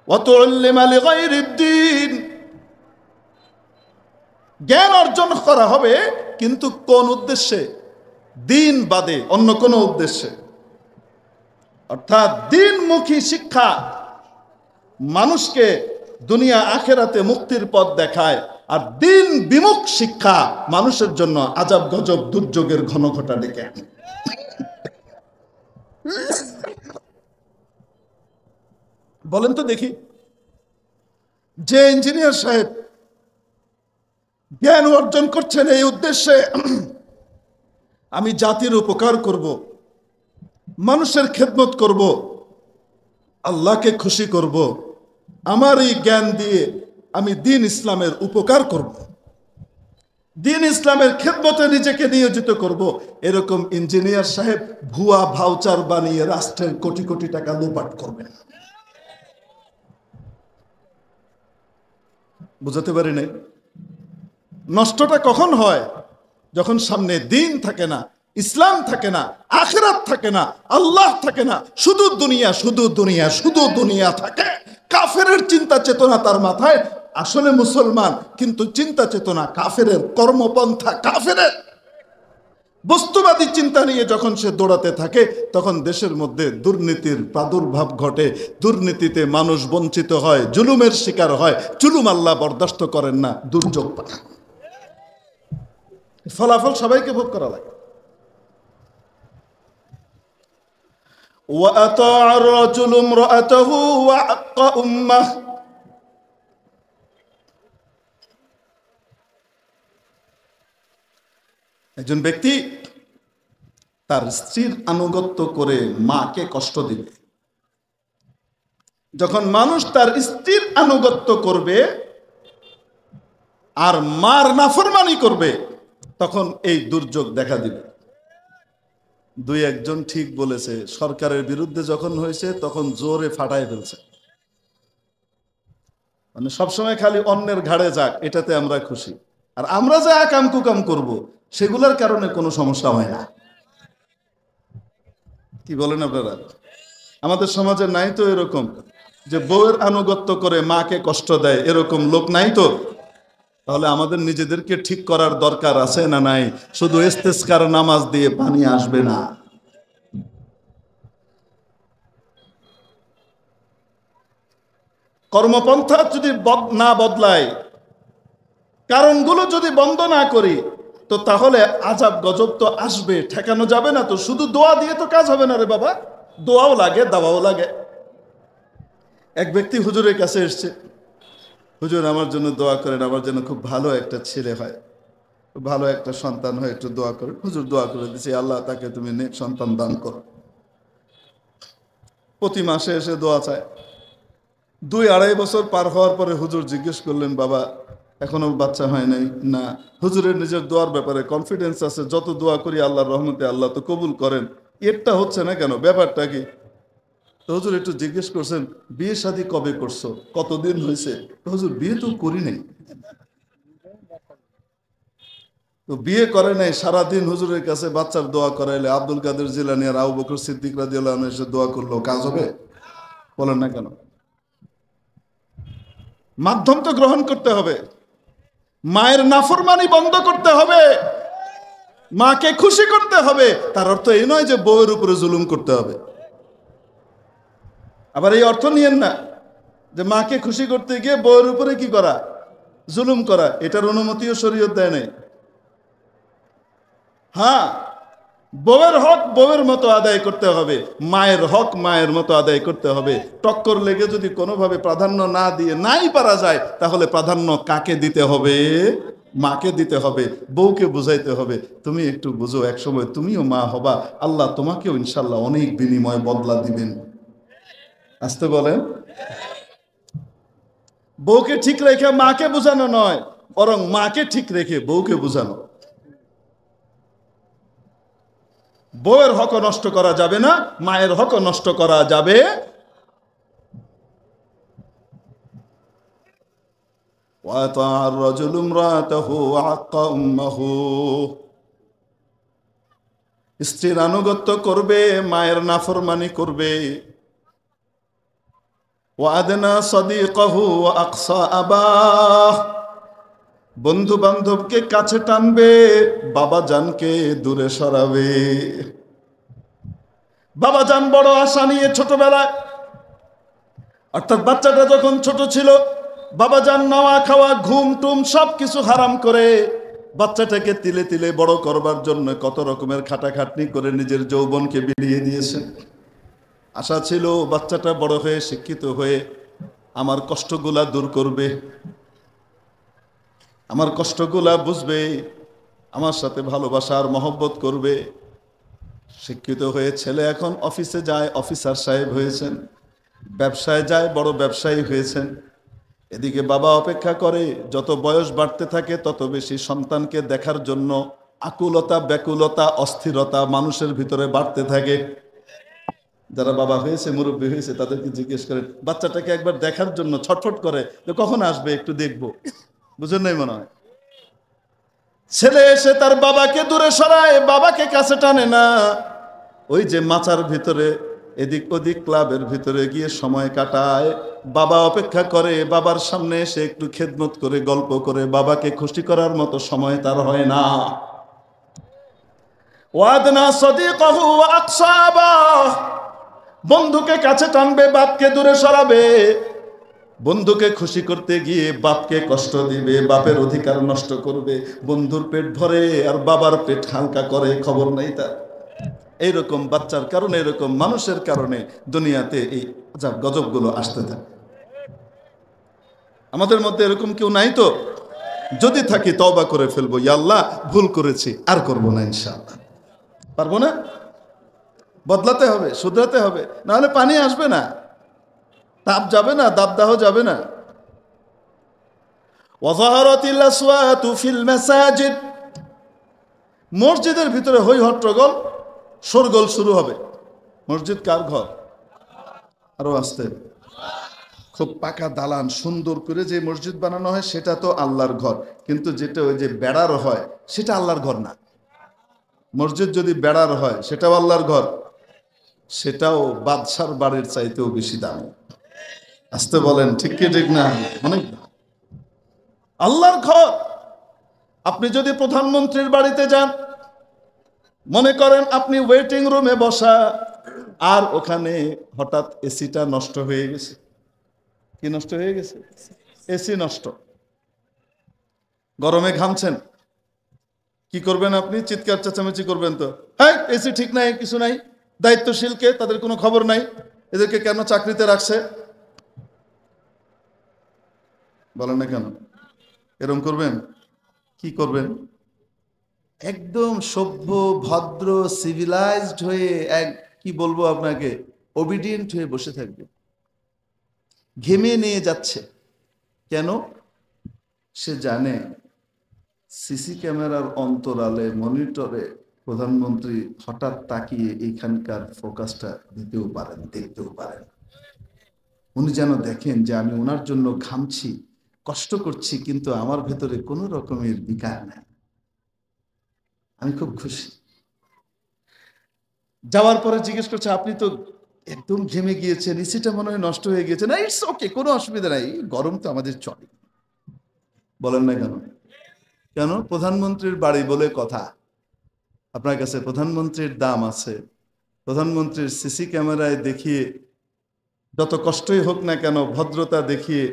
ওয়াতুল্লিমা লিগাইরিদ্দিন, জ্ঞান অর্জন করা হবে, কিন্তু কোন উদ্দেশ্যে? দ্বীন বাদে অন্য কোন উদ্দেশ্যে। অর্থাৎ দ্বীনমুখী শিক্ষা মানুষকে দুনিয়া আখেরাতে মুক্তির পথ দেখায়, আর দ্বীন বিমুখ শিক্ষা মানুষের জন্য আযাব গজব দুর্যোগের ঘনঘটা ডেকে আনে। বলেন তো দেখি, যে ইঞ্জিনিয়ার সাহেব জ্ঞান অর্জন করছেন এই উদ্দেশ্যে আমি জাতির উপকার করব, মানুষের খেদমত করব, আল্লাহকে খুশি করব, আমার এই জ্ঞান দিয়ে আমি দ্বীন ইসলামের উপকার করব, দ্বীন ইসলামের খেদমতে নিজেকে নিয়োজিত করব, এরকম ইঞ্জিনিয়ার সাহেব ভুয়া ভাউচার বানিয়ে রাষ্ট্রের কোটি কোটি টাকা লোপাট করবেন। বুঝাতে পারি নাই? নষ্টটা কখন হয়? যখন সামনে দিন থাকে না, ইসলাম থাকে না, আখিরাত থাকে না, আল্লাহ থাকে না, শুধু দুনিয়া শুধু দুনিয়া শুধু দুনিয়া থাকে। কাফেরের চিন্তা চেতনা তার মাথায়, আসলে মুসলমান কিন্তু চিন্তা চেতনা কাফেরের, কর্মপন্থা কাফেরের। বস্তুবাদী চিন্তা নিয়ে যখন সে দৌড়াতে থাকে, তখন দেশের মধ্যে দুর্নীতির প্রাদুর্ভাব ঘটে, দুর্নীতিতে মানুষ বঞ্চিত হয়, জুলুমের শিকার হয়। জুলুম আল্লাহ বরদাস্ত করেন না, দুর্যোগ পাঠান। ফলাফল সবাইকে ভোগ করা লাগে। وأطاع الرجل امرأته وعق أمه। একজন ব্যক্তি তার স্ত্রীর আনুগত্য করে মাকে কষ্ট দিবে। যখন মানুষ তার স্ত্রীর আনুগত্য করবে আর মার নাফরমানি করবে, তখন এই দুর্যোগ দেখা দিবে। দুই একজন ঠিক বলেছে, সরকারের বিরুদ্ধে যখন হয়েছে তখন জোরে ফাটায় ফেলছে। মানে সবসময় খালি অন্যের ঘাড়ে যাক, এটাতে আমরা খুশি। আর আমরা যে আকাম কুকাম করব, সেগুলোর কারণে কোনো সমস্যা হয় না। কি বলেন আপনারা? আমাদের সমাজে নাই তো এরকম যে বউয়ের আনুগত্য করে মাকে কষ্ট দেয়, এরকম লোক নাই তো? তাহলে আমাদের নিজেদেরকে ঠিক করার দরকার আছে না নাই? শুধু ইস্তেসকার নামাজ দিয়ে পানি আসবে না। কর্মপন্থা যদি না বদলায়, কারণগুলো যদি বন্ধ না করি, তো তাহলে আজাব গজব তো আসবে, ঠেকানো যাবে না। তো শুধু দোয়া দিয়ে তো কাজ হবে না রে বাবা, দোয়াও লাগে, দাওয়াও লাগে। এক ব্যক্তি হুজুরের কাছে এসছে, হুজুর আমার জন্য দোয়া করেন, আমার জন্য খুব ভালো একটা ছেলে হয়, ভালো একটা সন্তান হয়, একটু দোয়া করেন। হুজুর দোয়া করে দিছি, আল্লাহ তাকে তুমি নেক সন্তান দান করো। প্রতি মাসে এসে দোয়া চায়। 2-2.5 বছর পার হওয়ার পরে হুজুর জিজ্ঞেস করলেন, বাবা এখনো বাচ্চা হয় নাই? না। হুজুরের নিজের দোয়ার ব্যাপারে কনফিডেন্স আছে, যত দোয়া করি আল্লাহর রহমতে আল্লাহ তো কবুল করেন, এরটা হচ্ছে না কেন, ব্যাপারটা কি? তো হুজুর একটু জিজ্ঞেস করছেন, বিয়ে শাদী কবে করছো, কতদিন হয়েছে? হুজুর বিয়ে তো করি নাই। তো বিয়ে করে নাই, সারাদিন হুজুরের কাছে বাচ্চার দোয়া করাইলে আব্দুল কাদের জিলানী আর আবু বকর সিদ্দিক রাদিয়াল্লাহু আনহু এসে দোয়া করলো, কাজ হবে? বলেন না কেন? মাধ্যম তো গ্রহণ করতে হবে, মায়ের নাফরমানি বন্ধ করতে হবে, মাকে খুশি করতে হবে। তার অর্থ এই নয় যে বউয়ের উপরে জুলুম করতে হবে। আবার এই অর্থ নিয়েন না যে মাকে খুশি করতে গিয়ে বউয়ের উপরে কি করা, জুলুম করা। এটার অনুমতিও শরীয়ত দেয় নাই। হ্যাঁ, বউয়ের হক বউয়ের মতো আদায় করতে হবে, মায়ের হক মায়ের মতো আদায় করতে হবে। টক্কর লেগে যদি কোনোভাবে প্রাধান্য না দিয়ে নাই পারা যায়, তাহলে প্রাধান্য কাকে দিতে হবে? মাকে দিতে হবে, বউকে বুঝাইতে হবে। তুমি একটু বুঝো, একসময় তুমিও মা হবা, আল্লাহ তোমাকেও ইনশাল্লাহ অনেক বিনিময় বদলা দিবেন। আসতে বলেন। বউকে ঠিক রেখে মাকে বোঝানো নয়, বরং মাকে ঠিক রেখে বউকে বোঝানো। বউয়ের হক নষ্ট করা যাবে না, মায়ের হক নষ্ট করা যাবে। স্ত্রীর আনুগত্য করবে, মায়ের নাফরমানি করবে। ওয়াদনা সাদিকাহু ওয়া আকসা আবাহ, বন্ধু বান্ধবকে কাছে টানবে, বাবা জানকে দূরে সরাবে। বাবা জান বড় আশা নিয়ে ছোটবেলায়, অর্থাৎ বাচ্চাটা যখন ছোট ছিল, বাবা জান নাওয়া খাওয়া ঘুম টুম সব কিছু হারাম করে বাচ্চাটাকে তিলে তিলে বড় করবার জন্য কত রকমের খাটাখাটনি করে নিজের যৌবনকে বিলিয়ে দিয়েছেন। আশা ছিল বাচ্চাটা বড় হয়ে শিক্ষিত হয়ে আমার কষ্টগুলা দূর করবে, আমার কষ্টগুলা বুঝবে, আমার সাথে ভালোবাসার মহব্বত করবে। শিক্ষিত হয়ে ছেলে এখন অফিসে যায়, অফিসার সাহেব হয়েছেন, ব্যবসায় যায়, বড় ব্যবসায়ী হয়েছেন। এদিকে বাবা অপেক্ষা করে, যত বয়স বাড়তে থাকে তত বেশি সন্তানকে দেখার জন্য আকুলতা, ব্যাকুলতা, অস্থিরতা মানুষের ভিতরে বাড়তে থাকে। যারা বাবা হয়েছে, মুরব্বী হয়েছে, তাদেরকে জিজ্ঞেস করেন, বাচ্চাটাকে একবার দেখার জন্য ছটফট করে যে কখন আসবে একটু দেখবো। বুঝেন নাই মনে হয়? ছেলে এসে তার বাবাকে দূরে সরায়, বাবাকে কাছে টানে না। ওই যে মাচার ভিতরে এদিক ওদিক ক্লাবের ভিতরে গিয়ে সময় কাটায়। বাবা অপেক্ষা করে, বাবার সামনে এসে একটু খেদমত করে গল্প করে, বাবাকে খুশি করার মতো সময় তার হয় না। ওয়াদনা সাদিকাহু ওয়া আকসাবা, বন্ধুকে কাছে টানবে, বাপকে দূরে সরাবে। বন্ধুকে খুশি করতে গিয়ে বাপকে কষ্ট দিবে, বাপের অধিকার নষ্ট করবে। বন্ধুর পেট ভরে আর বাবার পেট হালকা করে, খবর নাই তার। এইরকম বাচ্চার কারণে, এরকম মানুষের কারণে দুনিয়াতে এই আযাব গজবগুলো আসতে থাকে। আমাদের মধ্যে এরকম কেউ নাই তো? যদি থাকি তওবা করে ফেলবো, ইয়া আল্লাহ ভুল করেছি, আর করব না ইনশাআল্লাহ। পারবো না? বদলাতে হবে, শুধরাতে হবে, নাহলে পানি আসবে না, তাপ যাবে না, দাবদাহ যাবে না। ওয়াযাহারাতিল আসওয়াতু ফিল মাসাজিদ, মসজিদের ভিতরে হই হট্টগোল, শোরগোল শুরু হবে। মসজিদ কার ঘর? আরো আসতে, খুব পাকা দালান সুন্দর করে যে মসজিদ বানানো হয় সেটা তো আল্লাহর ঘর, কিন্তু যেটা ওই যে বেড়ার হয় সেটা আল্লাহর ঘর না। মসজিদ যদি বেড়ার হয় সেটাও আল্লাহর ঘর, সেটাও বাদশার বাড়ির চাইতেও বেশি দাম। আসতে বলেন ঠিক কি ঠিক না? অনেক আল্লাহর ঘর। আপনি যদি প্রধানমন্ত্রীর বাড়িতে যান, মনে করেন আপনি ওয়েটিং রুমে বসা, আর ওখানে হঠাৎ এসিটা নষ্ট হয়ে গেছে। কি নষ্ট হয়ে গেছে? এসি নষ্ট। গরমে ঘামছেন, কি করবেন আপনি? চিৎকার চেঁচামেচি করবেন তো, হ্যাঁ এসি ঠিক নাই, কিছু নাই। দায়িত্বশীলকে, তাদের কোনো খবর নাই, এদেরকে কেন চাকরিতে রাখছে? বলেন না কেন? এরকম করবেন? কি করবেন? একদম সভ্য ভদ্র সিভিলাইজড হয়ে, এক কি বলবো আপনাকে, ওবিডিয়েন্ট হয়ে বসে থাকবে। ঘেমে নিয়ে যাচ্ছে কেন? সে জানে সিসি ক্যামেরার অন্তরালে, মনিটরে প্রধানমন্ত্রী হঠাৎ তাকিয়ে এইখানকার ফোকাসটা দিতেও পারেন, দেখতেও পারেন। উনি যেন দেখেন যে আমি ওনার জন্য ঘামছি, কষ্ট করছি, কিন্তু আমার ভেতরে কোনো রকমের বিকার নাই, আমি খুব খুশি। যাওয়ার পরে জিজ্ঞেস করছে, আপনি তো একদম ঘেমে গিয়েছেন, এসিটা মনে হয় নষ্ট হয়ে গিয়েছে। না, ইটস ওকে, কোনো অসুবিধা নাই, গরম তো আমাদের চলে। বলেন না কেন? কেন? প্রধানমন্ত্রীর বাড়ি বলে কথা, আপনার কাছে প্রধানমন্ত্রীর দাম আছে। প্রধানমন্ত্রীর সিসি ক্যামেরায় দেখিয়ে, যত কষ্টই হোক না কেন, ভদ্রতা দেখিয়ে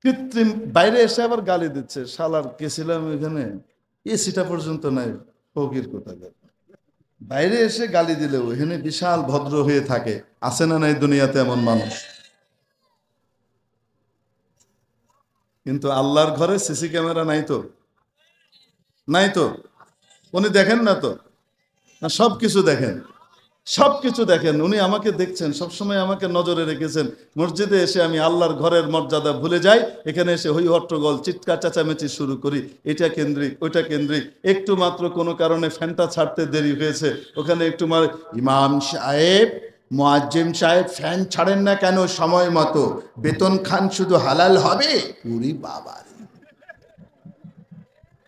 কৃত্রিম, বাইরে এসে আবার গালি দিচ্ছে, শালার গেছিলাম এখানে, এসিটা পর্যন্ত নাই, ফকির কোথাকার। বাইরে এসে গালি দিলেও এখানে বিশাল ভদ্র হয়ে থাকে। আছে না নাই দুনিয়াতে এমন মানুষ? কিন্তু আল্লাহর ঘরে সিসি ক্যামেরা নাই তো, নাই তো। উনি দেখেন না তো? না, সবকিছু দেখেন, সবকিছু দেখেন। উনি আমাকে দেখছেন, সবসময় আমাকে নজরে রেখেছেন। মসজিদে এসে আমি আল্লাহর ঘরের মর্যাদা ভুলে যাই, এখানে এসে হই হট্টগোল, চিৎকার চেঁচামেচি শুরু করি, এটা কেন্দ্রিক ওইটা কেন্দ্রিক। একটু মাত্র কোনো কারণে ফ্যানটা ছাড়তে দেরি হয়েছে, ওখানে একটু ইমাম সাহেব, মুয়াজ্জিম সাহেব ফ্যান ছাড়েন না কেন সময় মতো? বেতন খান শুধু হালাল হবে? পুরি বাবা,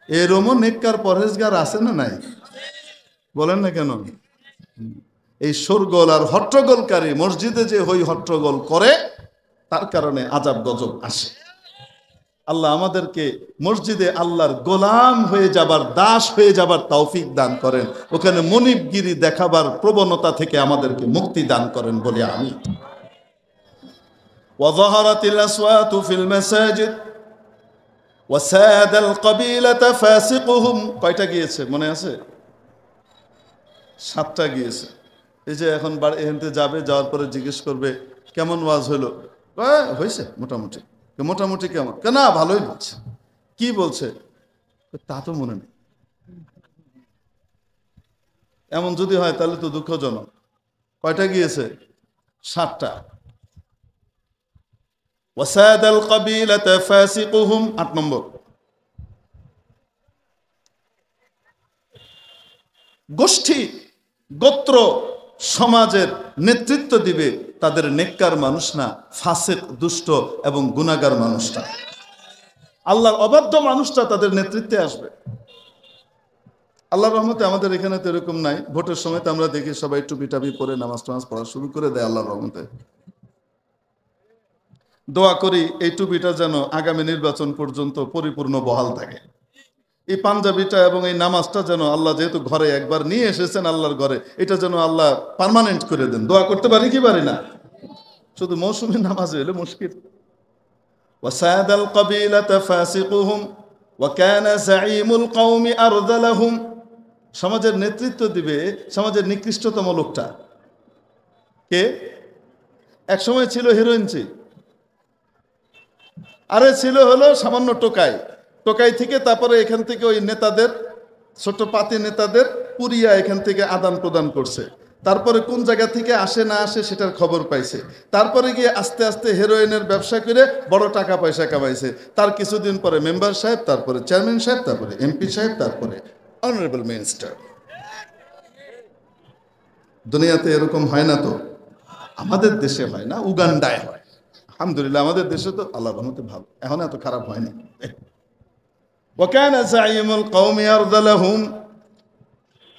এরমও নেককার পরহেজগার আছে না নাই? বলেন না কেন? এই শোরগোল আর হট্টগোলকারী মসজিদে যে হই হট্টগোল করে, তার কারণে আযাব গজব আসে। আল্লাহ আমাদেরকে মসজিদে আল্লাহর গোলাম হয়ে যাবার, দাস হয়ে যাবার তৌফিক দান করেন। ওখানে মনিবগিরি দেখাবার প্রবণতা থেকে আমাদেরকে মুক্তি দান করেন বলে আমি। ওয়াযাহারাতিল আসওয়াতু ফিল মাসাজিদ ওয়াসাদাল কাবিলাতা ফাসিকুহুম। কয়টা গিয়েছে মনে আছে? 7টা গিয়েছে। এই যে এখন এখানতে যাবে, যাওয়ার পরে জিজ্ঞেস করবে কেমন ওয়াজ হলো? হয়েছে মোটামুটি। মোটামুটি কেমন? না, ভালোই বলছে। কি বলছে? তা তো মনে নেই। এমন যদি হয় তাহলে তো দুঃখজনক। কয়টা গিয়েছে? 7টা। ওয়াসাদাল কাবিলাতা ফাসিকুহুম, 8 নম্বর। গোষ্ঠী, গোত্র, সমাজের নেতৃত্ব দিবে তাদের নেককার মানুষ না, ফাসিক, দুষ্ট এবং গুনাহগার মানুষটা। আল্লাহর অবাধ্য মানুষটা তাদের নেতৃত্বে আসবে। আল্লাহর রহমতে আমাদের এখানে তো এরকম নাই। ভোটের সময় তো আমরা দেখি সবাই টুপি টাপি পরে নামাজ টামাজ পড়া শুরু করে দেয় আল্লাহর রহমতে। দোয়া করি এই টুপিটা যেন আগামী নির্বাচন পর্যন্ত পরিপূর্ণ বহাল থাকে। এই পাঞ্জাবিটা এবং এই নামাজটা যেন আল্লাহ, যেহেতু ঘরে একবার নিয়ে এসেছেন আল্লাহর ঘরে, এটা যেন আল্লাহ পার্মানেন্ট করে দেন। দোয়া করতে পারি কি পারি না? শুধু মৌসুমী নামাজ এলে মুশকিল। وساد القبيلة فاسقهم وكان زعيم القوم أرذلهم। সমাজের নেতৃত্ব দিবে সমাজের নিকৃষ্টতম লোকটা কে? এক সময় ছিল হিরোইনচি, আরে ছিল হলো সামান্য টোকাই। টোকাই থেকে তারপরে এখান থেকে ওই নেতাদের, ছোট পাতি নেতাদের পুরিয়া এখান থেকে আদান প্রদান করছে। তারপরে কোন জায়গা থেকে আসে না আসে সেটার খবর পাইছে। তারপরে গিয়ে আস্তে আস্তে হেরোইনের ব্যবসা করে বড় টাকা পয়সা কামাইছে। তার কিছুদিন পরে মেম্বার সাহেব, তারপরে চেয়ারম্যান সাহেব, তারপরে এমপি সাহেব, তারপরে অনারেবল মিনিস্টার। দুনিয়াতে এরকম হয় না তো? আমাদের দেশে হয় না, উগান্ডায় হয়। আলহামদুলিল্লাহ আমাদের দেশে তো আল্লাহর রহমতে ভালো, এখন এত খারাপ হয়নি। ওয়াকানা যায়িমুল কওমি আরযালাহুম।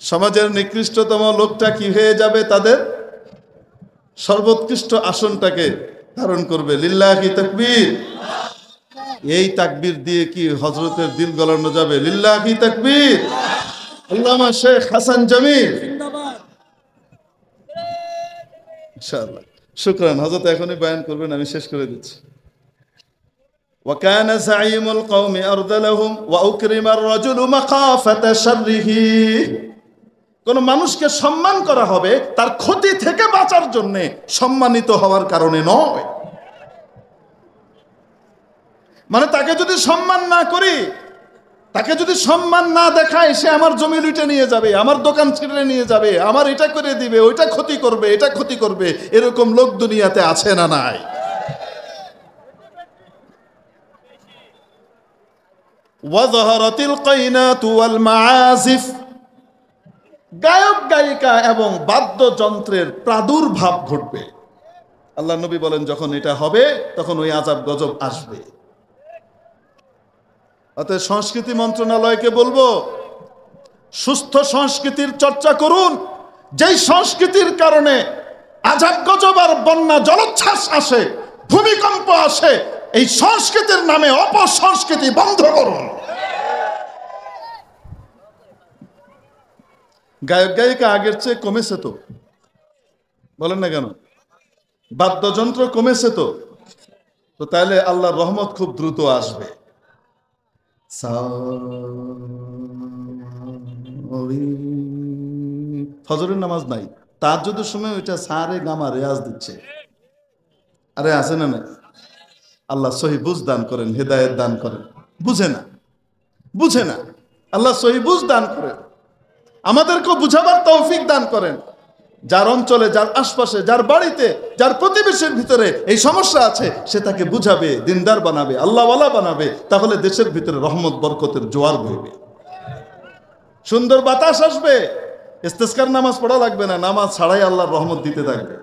সমাজের নিকৃষ্টতম লোকটা কি হয়ে যাবে? তাদের সর্বোৎকৃষ্ট আসনটাকে ধারণ করবে। লিল্লাহি তাকবীর। এই তাকবীর দিয়ে কি হযরতের দিল গলানো যাবে? লিল্লাহি তাকবীর। আল্লামা শেখ হাসান জামিল ইনশাআল্লাহ। শুকরান। হযরত এখনই বয়ান করবেন, আমি শেষ করে দিচ্ছি। وكان زعيم القوم أرذلهم وأكرم الرجل مخافة شره। কোন মানুষকে সম্মান করা হবে তার ক্ষতি থেকে বাঁচার জন্য, সম্মানিত হওয়ার কারণে নয়। মানে তাকে যদি সম্মান না করি, তাকে যদি সম্মান না দেখায়, সে আমার জমি লুটে নিয়ে যাবে, আমার দোকান ছিঁড়ে নিয়ে যাবে, আমার এটা করে দিবে, ওইটা ক্ষতি করবে, এটা ক্ষতি করবে। এরকম লোক দুনিয়াতে আছে না নাই? ওয়াযহারাতিল কাইনাতু ওয়াল মাআজিফ। গায়ক গায়িকা এবং বাদ্যযন্ত্রের প্রাদুর্ভাব ঘটবে। আল্লাহ নবী বলেন যখন এটা হবে তখন ওই আযাব গজব আসবে। অতএব সংস্কৃতি মন্ত্রণালয়কে বলবো, সুস্থ সংস্কৃতির চর্চা করুন। যেই সংস্কৃতির কারণে আযাব গজব আর বন্যা জলোচ্ছ্বাস আসে, ভূমিকম্প আসে, এই সংস্কৃতির নামে অপসংস্কৃতি বন্ধ করুন। গায়ক গায়িকা আগের চেয়ে কমেছে তো, বলেন না কেন? বাদ্যযন্ত্র কমেছে তো, তো তাহলে আল্লাহর রহমত খুব দ্রুত আসবে। ফজরের নামাজ নাই, তাহাজ্জুদের সময় ওইটা সারে গামা রেয়াজ দিচ্ছে। আরে আছে না না? আল্লাহ সহি বুঝ দান করেন, হেদায়েত দান করেন। বুঝে না, বুঝে না, আল্লাহ সহি বুঝ দান করেন, আমাদেরকেও বুঝাবার তৌফিক দান করেন। যার অঞ্চলে, যার আশপাশে, যার বাড়িতে, যার প্রতিবেশীর ভিতরে এই সমস্যা আছে, সে তাকে বুঝাবে, দিনদার বানাবে, আল্লাহওয়ালা বানাবে। তাহলে দেশের ভিতরে রহমত বরকতের জোয়ার বইবে, সুন্দর বাতাস আসবে। ইস্তেসকার নামাজ পড়া লাগবে না, নামাজ ছাড়াই আল্লাহর রহমত দিতে থাকবে।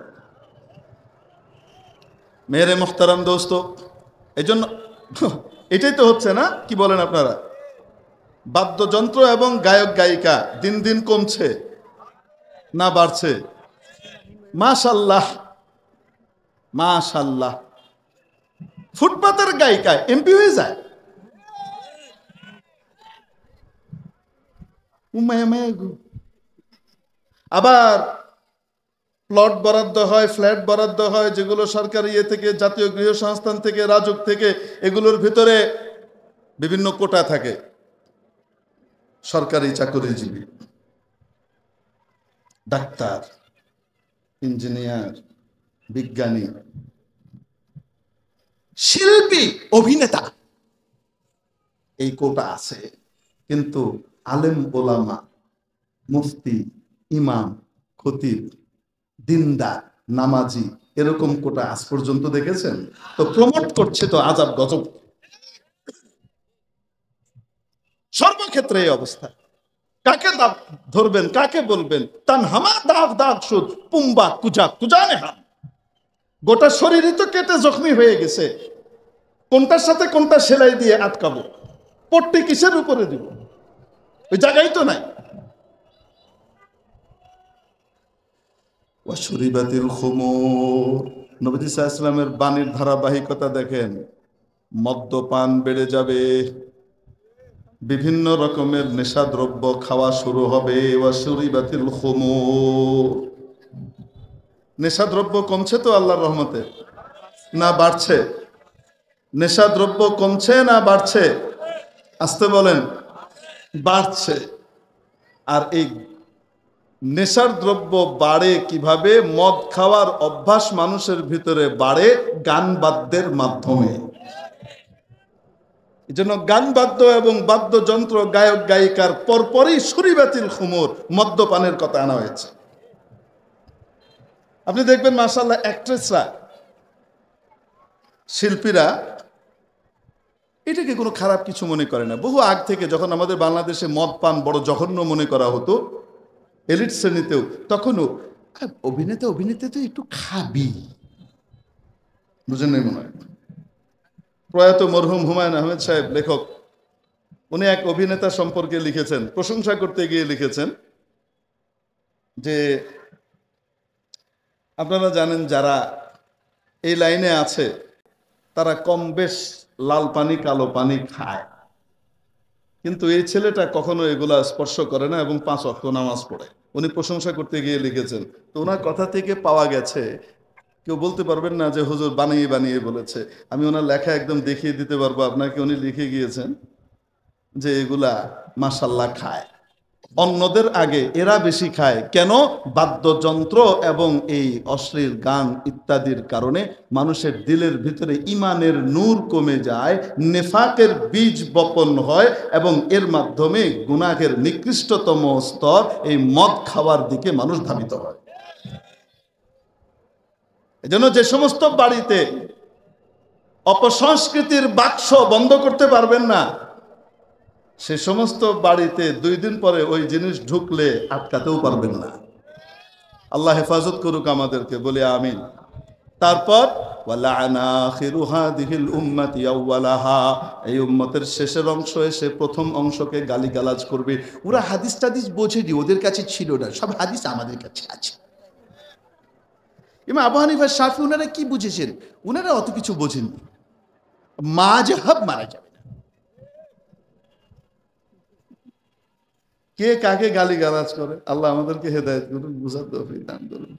মেরে মুখতারাম দোস্ত, এই জন্য এটাই তো হচ্ছে না? কি বলেন আপনারা? বাদ্যযন্ত্র এবং গায়ক গায়িকা দিন দিন কমছে না বাড়ছে? মাশাআল্লাহ, মাশাআল্লাহ। ফুটপাতের গায়িকা এমপি হয়ে যায়। আবার প্লট বরাদ্দ হয়, ফ্ল্যাট বরাদ্দ হয়, যেগুলো সরকারি ইয়ে থেকে, জাতীয় গৃহ সংস্থান থেকে, রাজুক থেকে, এগুলোর ভিতরে বিভিন্ন কোটা থাকে। সরকারি চাকরিজীবী, ডাক্তার, ইঞ্জিনিয়ার, বিজ্ঞানী, শিল্পী, অভিনেতা, এই কোটা আছে। কিন্তু আলেম ওলামা, মুফতি, ইমাম, খতিব, দিনদার, নামাজি, এরকম কোটা আজ পর্যন্ত দেখেছেন? তো প্রমোট করছে তো আযাব গজব। সর্বক্ষেত্রে এই অবস্থা। কাকে ধরবেন, কাকে বলবেন? তানহামা দাগ দাগ সুদ পুম্বা কুজা কুজানে হাম। গোটা শরীরই তো কেটে জখমি হয়ে গেছে। কোনটার সাথে কোনটা সেলাই দিয়ে আটকাবো? পট্টি কিসের উপরে দিব? ওই জায়গায় তো নাই। ওয়া শুরিবাতিল খুমুর। নবী সাল্লাল্লাহু আলাইহি ওয়াসাল্লামের বাণীর ধারাবাহিকতা দেখেন, মদ্যপান বেড়ে যাবে, বিভিন্ন রকমের নেশাদ্রব্য খাওয়া শুরু হবে। ওয়া শুরিবাতিল খুমুর। নেশাদ্রব্য কমছে তো আল্লাহর রহমতে, না বাড়ছে? নেশাদ্রব্য কমছে না বাড়ছে? আসতে বলেন। বাড়ছে। আর এই নেশার দ্রব্য বাড়ে কিভাবে? মদ খাওয়ার অভ্যাস মানুষের ভিতরে বাড়ে গান বাদ্যের মাধ্যমে। এই জন্য গান বাদ্য এবং বাদ্যযন্ত্র, গায়ক গায়িকার পরপরই শুরিবাতিল খুমুর, মদ্যপানের কথা আনা হয়েছে। আপনি দেখবেন মাশাআল্লাহ, অ্যাক্ট্রেসরা, শিল্পীরা এটাকে কোনো খারাপ কিছু মনে করে না। বহু আগ থেকে যখন আমাদের বাংলাদেশে মদ পান বড় জঘন্য মনে করা হতো, এলিট শ্রেণীতেও, তখনও অভিনেতা অভিনেত্রী তো একটু খাবি, বুঝেন নাই মনে হয়। প্রয়াত মরহুম হুমায়ুন আহমেদ সাহেব, লেখক, উনি এক অভিনেতা সম্পর্কে লিখেছেন, প্রশংসা করতে গিয়ে লিখেছেন যে আপনারা জানেন যারা এই লাইনে আছে তারা কম বেশ লাল পানি কালো পানি খায়, কিন্তু এই ছেলেটা কখনো এগুলা স্পর্শ করে না এবং 5 ওয়াক্ত নামাজ পড়ে। উনি প্রশংসা করতে গিয়ে লিখেছেন। তো ওনার কথা থেকে পাওয়া গেছে, কেউ বলতে পারবেন না যে হুজুর বানিয়ে বানিয়ে বলেছে। আমি ওনার লেখা একদম দেখিয়ে দিতে পারবো আপনাকে। উনি লিখে গিয়েছেন যে এগুলা মাশাল্লাহ খায়, অন্যদের আগে এরা বেশি খায়। কেন? বাদ্যযন্ত্র এবং এই অশ্লীল গান ইত্যাদির কারণে মানুষের দিলের ভিতরে ইমানের নূর কমে যায়, নেফাকের বীজ বপন হয় এবং এর মাধ্যমে গুনাহের নিকৃষ্টতম স্তর এই মদ খাওয়ার দিকে মানুষ ধাবিত হয়। এজন্য যে সমস্ত বাড়িতে অপসংস্কৃতির বাক্স বন্ধ করতে পারবেন না, সে সমস্ত বাড়িতে 2 দিন পরে ওই জিনিস ঢুকলে আটকাতেও পারবেন না। আল্লাহ হেফাজত করুক আমাদেরকে, বলে আমিন। তারপর এই উম্মতের শেষের অংশ এসে প্রথম অংশকে গালিগালাজ করবে। ওরা হাদিস টাদিস বোঝেনি, ওদের কাছে ছিল না, সব হাদিস আমাদের কাছে আছে। ইমাম আবু হানিফা, শাফি, ওনারা কি বুঝেছেন? ওনারা অত কিছু বোঝেননি। মাযহাব মারা যাবে। কে কাকে গালিগালাজ করে, আল্লাহ আমাদেরকে হেদায়েত করুন, বুঝার তৌফিক দান করুন।